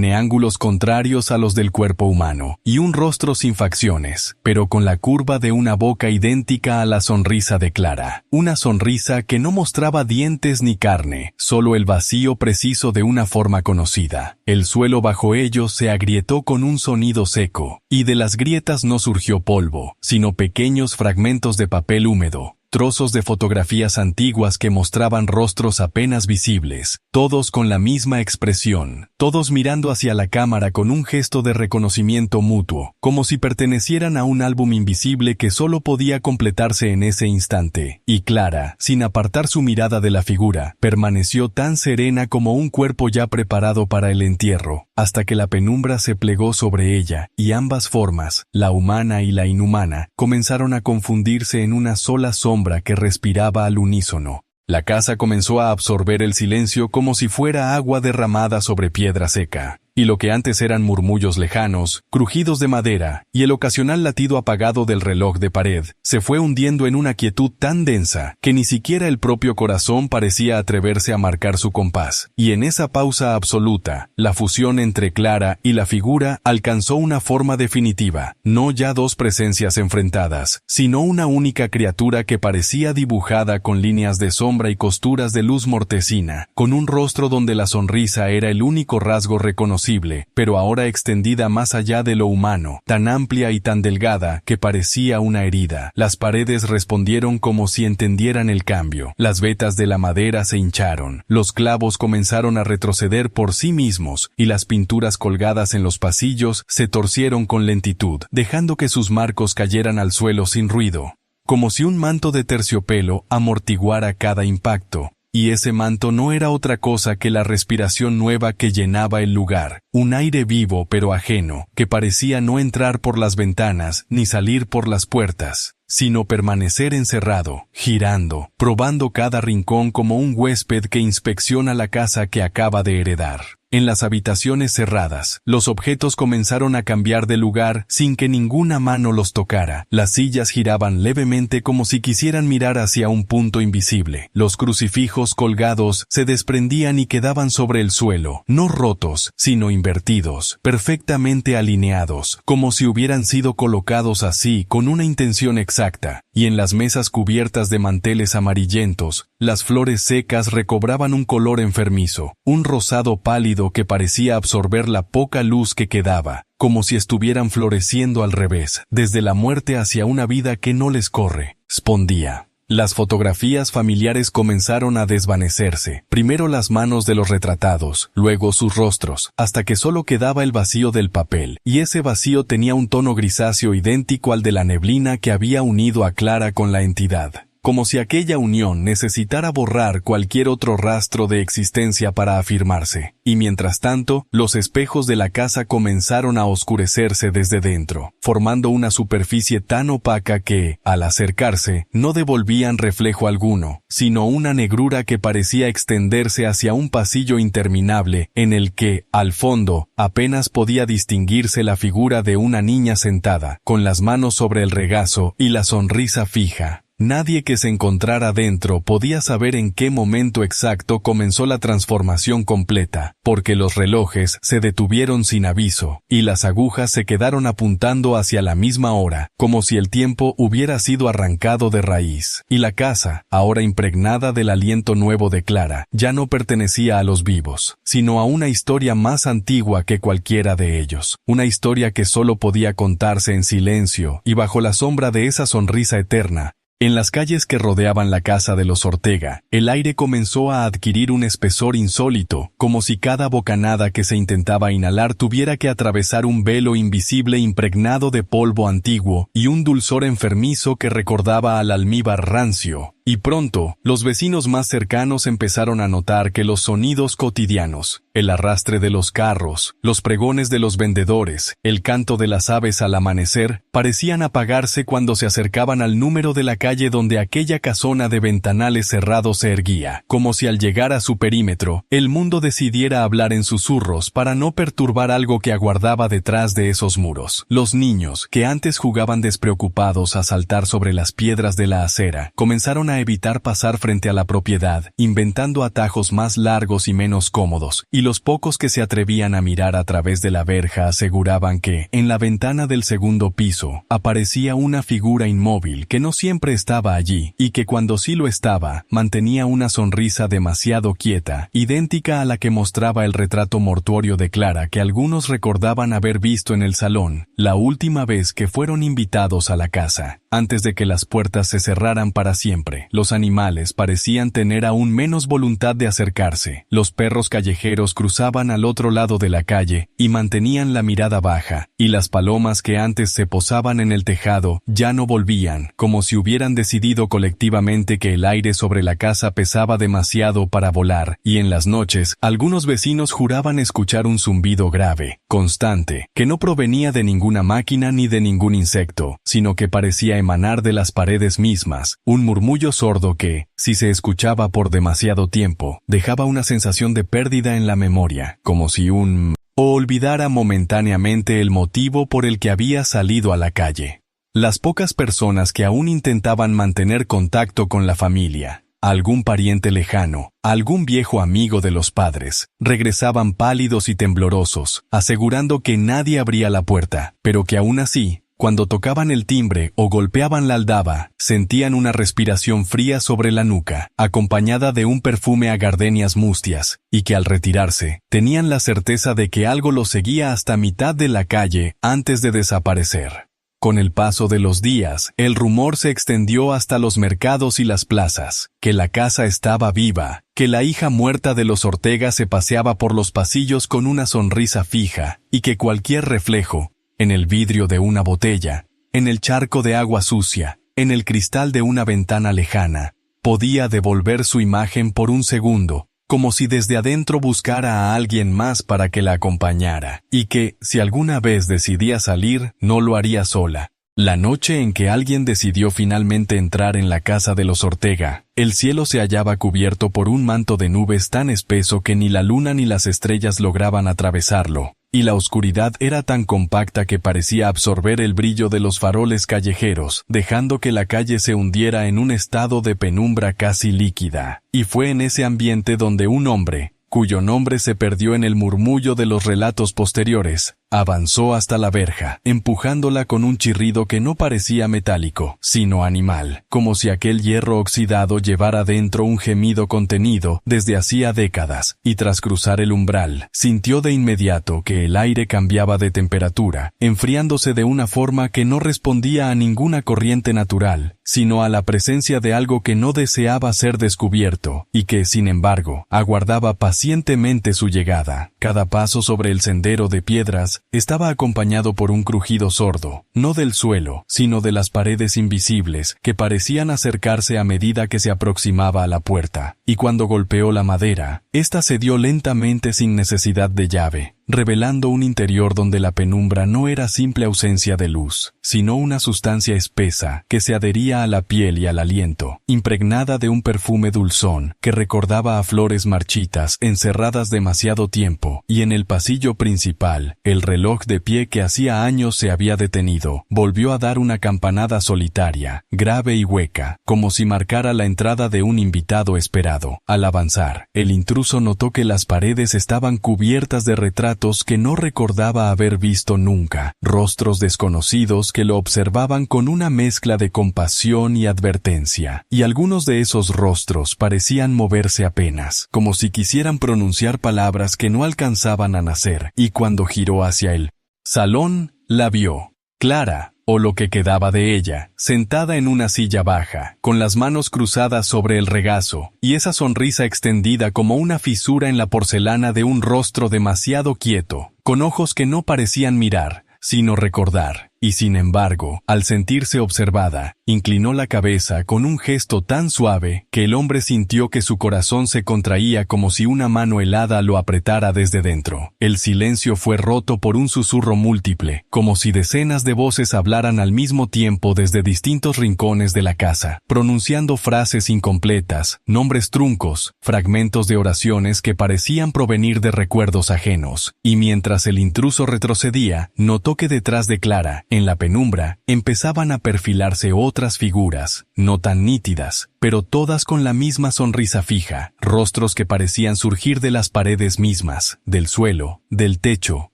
ángulos contrarios a los del cuerpo humano, y un rostro sin facciones, pero con la curva de una boca idéntica a la sonrisa de Clara. Una sonrisa que no mostraba dientes ni carne, solo el vacío preciso de una forma conocida. El suelo bajo ellos se agrietó con un sonido seco, y de las grietas no surgió polvo, sino pequeños fragmentos de papel húmedo. Trozos de fotografías antiguas que mostraban rostros apenas visibles, todos con la misma expresión, todos mirando hacia la cámara con un gesto de reconocimiento mutuo, como si pertenecieran a un álbum invisible que solo podía completarse en ese instante. Y Clara, sin apartar su mirada de la figura, permaneció tan serena como un cuerpo ya preparado para el entierro, hasta que la penumbra se plegó sobre ella, y ambas formas, la humana y la inhumana, comenzaron a confundirse en una sola sombra que respiraba al unísono. La casa comenzó a absorber el silencio como si fuera agua derramada sobre piedra seca, y lo que antes eran murmullos lejanos, crujidos de madera, y el ocasional latido apagado del reloj de pared, se fue hundiendo en una quietud tan densa que ni siquiera el propio corazón parecía atreverse a marcar su compás, y en esa pausa absoluta, la fusión entre Clara y la figura alcanzó una forma definitiva, no ya dos presencias enfrentadas, sino una única criatura que parecía dibujada con líneas de sombra y costuras de luz mortecina, con un rostro donde la sonrisa era el único rasgo reconocible, pero ahora extendida más allá de lo humano, tan amplia y tan delgada que parecía una herida. Las paredes respondieron como si entendieran el cambio. Las vetas de la madera se hincharon, los clavos comenzaron a retroceder por sí mismos, y las pinturas colgadas en los pasillos se torcieron con lentitud, dejando que sus marcos cayeran al suelo sin ruido, como si un manto de terciopelo amortiguara cada impacto. Y ese manto no era otra cosa que la respiración nueva que llenaba el lugar, un aire vivo pero ajeno, que parecía no entrar por las ventanas ni salir por las puertas, sino permanecer encerrado, girando, probando cada rincón como un huésped que inspecciona la casa que acaba de heredar. En las habitaciones cerradas, los objetos comenzaron a cambiar de lugar sin que ninguna mano los tocara. Las sillas giraban levemente como si quisieran mirar hacia un punto invisible. Los crucifijos colgados se desprendían y quedaban sobre el suelo, no rotos, sino invertidos, perfectamente alineados, como si hubieran sido colocados así con una intención exacta. Y en las mesas cubiertas de manteles amarillentos, las flores secas recobraban un color enfermizo, un rosado pálido que parecía absorber la poca luz que quedaba, como si estuvieran floreciendo al revés, desde la muerte hacia una vida que no les correspondía. Las fotografías familiares comenzaron a desvanecerse, primero las manos de los retratados, luego sus rostros, hasta que solo quedaba el vacío del papel, y ese vacío tenía un tono grisáceo idéntico al de la neblina que había unido a Clara con la entidad. Como si aquella unión necesitara borrar cualquier otro rastro de existencia para afirmarse, y mientras tanto, los espejos de la casa comenzaron a oscurecerse desde dentro, formando una superficie tan opaca que, al acercarse, no devolvían reflejo alguno, sino una negrura que parecía extenderse hacia un pasillo interminable en el que, al fondo, apenas podía distinguirse la figura de una niña sentada, con las manos sobre el regazo y la sonrisa fija. Nadie que se encontrara dentro podía saber en qué momento exacto comenzó la transformación completa, porque los relojes se detuvieron sin aviso, y las agujas se quedaron apuntando hacia la misma hora, como si el tiempo hubiera sido arrancado de raíz. Y la casa, ahora impregnada del aliento nuevo de Clara, ya no pertenecía a los vivos, sino a una historia más antigua que cualquiera de ellos, una historia que solo podía contarse en silencio y bajo la sombra de esa sonrisa eterna. En las calles que rodeaban la casa de los Ortega, el aire comenzó a adquirir un espesor insólito, como si cada bocanada que se intentaba inhalar tuviera que atravesar un velo invisible impregnado de polvo antiguo y un dulzor enfermizo que recordaba al almíbar rancio. Y pronto, los vecinos más cercanos empezaron a notar que los sonidos cotidianos, el arrastre de los carros, los pregones de los vendedores, el canto de las aves al amanecer, parecían apagarse cuando se acercaban al número de la calle donde aquella casona de ventanales cerrados se erguía, como si al llegar a su perímetro, el mundo decidiera hablar en susurros para no perturbar algo que aguardaba detrás de esos muros. Los niños, que antes jugaban despreocupados a saltar sobre las piedras de la acera, comenzaron a evitar pasar frente a la propiedad, inventando atajos más largos y menos cómodos, y los pocos que se atrevían a mirar a través de la verja aseguraban que, en la ventana del segundo piso, aparecía una figura inmóvil que no siempre estaba allí, y que cuando sí lo estaba, mantenía una sonrisa demasiado quieta, idéntica a la que mostraba el retrato mortuorio de Clara que algunos recordaban haber visto en el salón, la última vez que fueron invitados a la casa. Antes de que las puertas se cerraran para siempre, los animales parecían tener aún menos voluntad de acercarse. Los perros callejeros cruzaban al otro lado de la calle y mantenían la mirada baja, y las palomas que antes se posaban en el tejado ya no volvían, como si hubieran decidido colectivamente que el aire sobre la casa pesaba demasiado para volar, y en las noches, algunos vecinos juraban escuchar un zumbido grave, constante, que no provenía de ninguna máquina ni de ningún insecto, sino que parecía emanar de las paredes mismas, un murmullo sordo que, si se escuchaba por demasiado tiempo, dejaba una sensación de pérdida en la memoria, como si o olvidara momentáneamente el motivo por el que había salido a la calle. Las pocas personas que aún intentaban mantener contacto con la familia, algún pariente lejano, algún viejo amigo de los padres, regresaban pálidos y temblorosos, asegurando que nadie abría la puerta, pero que aún así, cuando tocaban el timbre o golpeaban la aldaba, sentían una respiración fría sobre la nuca, acompañada de un perfume a gardenias mustias, y que al retirarse, tenían la certeza de que algo los seguía hasta mitad de la calle antes de desaparecer. Con el paso de los días, el rumor se extendió hasta los mercados y las plazas, que la casa estaba viva, que la hija muerta de los Ortega se paseaba por los pasillos con una sonrisa fija, y que cualquier reflejo, en el vidrio de una botella, en el charco de agua sucia, en el cristal de una ventana lejana, podía devolver su imagen por un segundo, como si desde adentro buscara a alguien más para que la acompañara, y que, si alguna vez decidía salir, no lo haría sola. La noche en que alguien decidió finalmente entrar en la casa de los Ortega, el cielo se hallaba cubierto por un manto de nubes tan espeso que ni la luna ni las estrellas lograban atravesarlo, y la oscuridad era tan compacta que parecía absorber el brillo de los faroles callejeros, dejando que la calle se hundiera en un estado de penumbra casi líquida. Y fue en ese ambiente donde un hombre, cuyo nombre se perdió en el murmullo de los relatos posteriores, avanzó hasta la verja, empujándola con un chirrido que no parecía metálico, sino animal, como si aquel hierro oxidado llevara dentro un gemido contenido desde hacía décadas, y tras cruzar el umbral, sintió de inmediato que el aire cambiaba de temperatura, enfriándose de una forma que no respondía a ninguna corriente natural, sino a la presencia de algo que no deseaba ser descubierto, y que, sin embargo, aguardaba pacientemente su llegada. Cada paso sobre el sendero de piedras estaba acompañado por un crujido sordo, no del suelo, sino de las paredes invisibles, que parecían acercarse a medida que se aproximaba a la puerta, y cuando golpeó la madera, ésta cedió lentamente sin necesidad de llave. revelando un interior donde la penumbra no era simple ausencia de luz, sino una sustancia espesa que se adhería a la piel y al aliento, impregnada de un perfume dulzón que recordaba a flores marchitas encerradas demasiado tiempo, y en el pasillo principal, el reloj de pie que hacía años se había detenido, volvió a dar una campanada solitaria, grave y hueca, como si marcara la entrada de un invitado esperado. Al avanzar, el intruso notó que las paredes estaban cubiertas de retratos que no recordaba haber visto nunca, rostros desconocidos que lo observaban con una mezcla de compasión y advertencia, y algunos de esos rostros parecían moverse apenas, como si quisieran pronunciar palabras que no alcanzaban a nacer, y cuando giró hacia el salón, la vio. Clara, o lo que quedaba de ella, sentada en una silla baja, con las manos cruzadas sobre el regazo, y esa sonrisa extendida como una fisura en la porcelana de un rostro demasiado quieto, con ojos que no parecían mirar, sino recordar, y sin embargo, al sentirse observada, inclinó la cabeza con un gesto tan suave que el hombre sintió que su corazón se contraía como si una mano helada lo apretara desde dentro. El silencio fue roto por un susurro múltiple, como si decenas de voces hablaran al mismo tiempo desde distintos rincones de la casa, pronunciando frases incompletas, nombres truncos, fragmentos de oraciones que parecían provenir de recuerdos ajenos, y mientras el intruso retrocedía, notó que detrás de Clara, en la penumbra, empezaban a perfilarse otras figuras, no tan nítidas, pero todas con la misma sonrisa fija, rostros que parecían surgir de las paredes mismas, del suelo, del techo,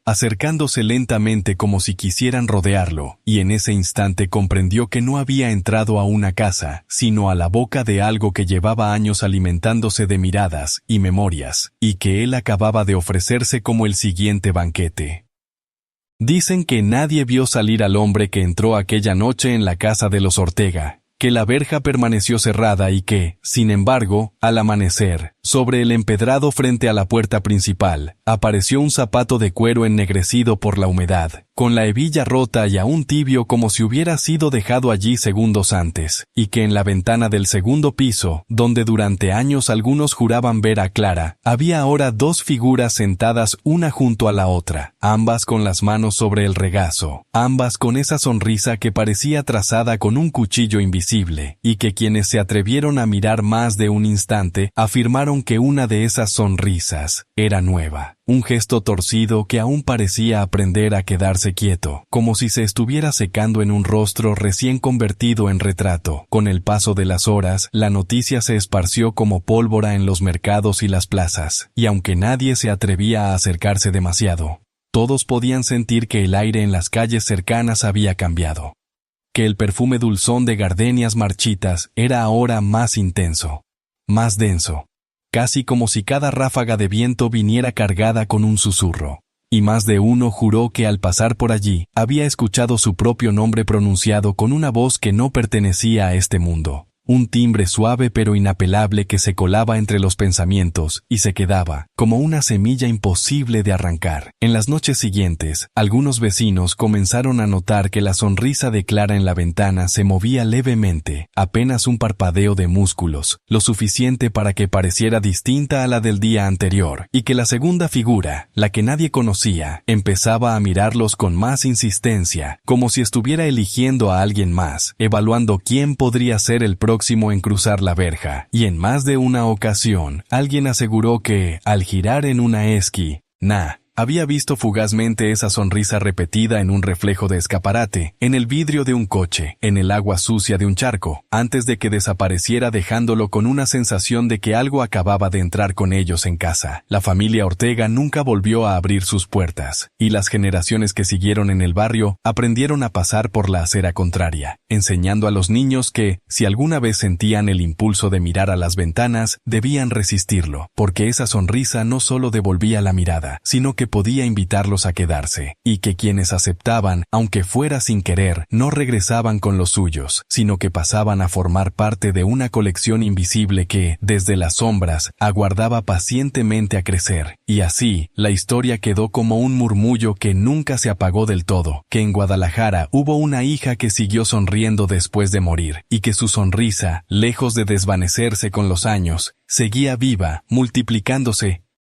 acercándose lentamente como si quisieran rodearlo, y en ese instante comprendió que no había entrado a una casa, sino a la boca de algo que llevaba años alimentándose de miradas y memorias, y que él acababa de ofrecerse como el siguiente banquete. Dicen que nadie vio salir al hombre que entró aquella noche en la casa de los Ortega, que la verja permaneció cerrada y que, sin embargo, al amanecer, sobre el empedrado frente a la puerta principal, apareció un zapato de cuero ennegrecido por la humedad, con la hebilla rota y aún tibio como si hubiera sido dejado allí segundos antes, y que en la ventana del segundo piso, donde durante años algunos juraban ver a Clara, había ahora dos figuras sentadas una junto a la otra, ambas con las manos sobre el regazo, ambas con esa sonrisa que parecía trazada con un cuchillo invisible, y que quienes se atrevieron a mirar más de un instante afirmaron que una de esas sonrisas era nueva. Un gesto torcido que aún parecía aprender a quedarse quieto, como si se estuviera secando en un rostro recién convertido en retrato. Con el paso de las horas, la noticia se esparció como pólvora en los mercados y las plazas, y aunque nadie se atrevía a acercarse demasiado, todos podían sentir que el aire en las calles cercanas había cambiado, que el perfume dulzón de gardenias marchitas era ahora más intenso, más denso, casi como si cada ráfaga de viento viniera cargada con un susurro. Y más de uno juró que al pasar por allí, había escuchado su propio nombre pronunciado con una voz que no pertenecía a este mundo. Un timbre suave pero inapelable que se colaba entre los pensamientos y se quedaba, como una semilla imposible de arrancar. En las noches siguientes, algunos vecinos comenzaron a notar que la sonrisa de Clara en la ventana se movía levemente, apenas un parpadeo de músculos, lo suficiente para que pareciera distinta a la del día anterior, y que la segunda figura, la que nadie conocía, empezaba a mirarlos con más insistencia, como si estuviera eligiendo a alguien más, evaluando quién podría ser el próximo en cruzar la verja, y en más de una ocasión, alguien aseguró que, al girar en una esquí, había visto fugazmente esa sonrisa repetida en un reflejo de escaparate, en el vidrio de un coche, en el agua sucia de un charco, antes de que desapareciera dejándolo con una sensación de que algo acababa de entrar con ellos en casa. La familia Ortega nunca volvió a abrir sus puertas, y las generaciones que siguieron en el barrio aprendieron a pasar por la acera contraria, enseñando a los niños que, si alguna vez sentían el impulso de mirar a las ventanas, debían resistirlo, porque esa sonrisa no solo devolvía la mirada, sino que podía invitarlos a quedarse, y que quienes aceptaban, aunque fuera sin querer, no regresaban con los suyos, sino que pasaban a formar parte de una colección invisible que, desde las sombras, aguardaba pacientemente a crecer. Y así, la historia quedó como un murmullo que nunca se apagó del todo, que en Guadalajara hubo una hija que siguió sonriendo después de morir, y que su sonrisa, lejos de desvanecerse con los años, seguía viva, multiplicándose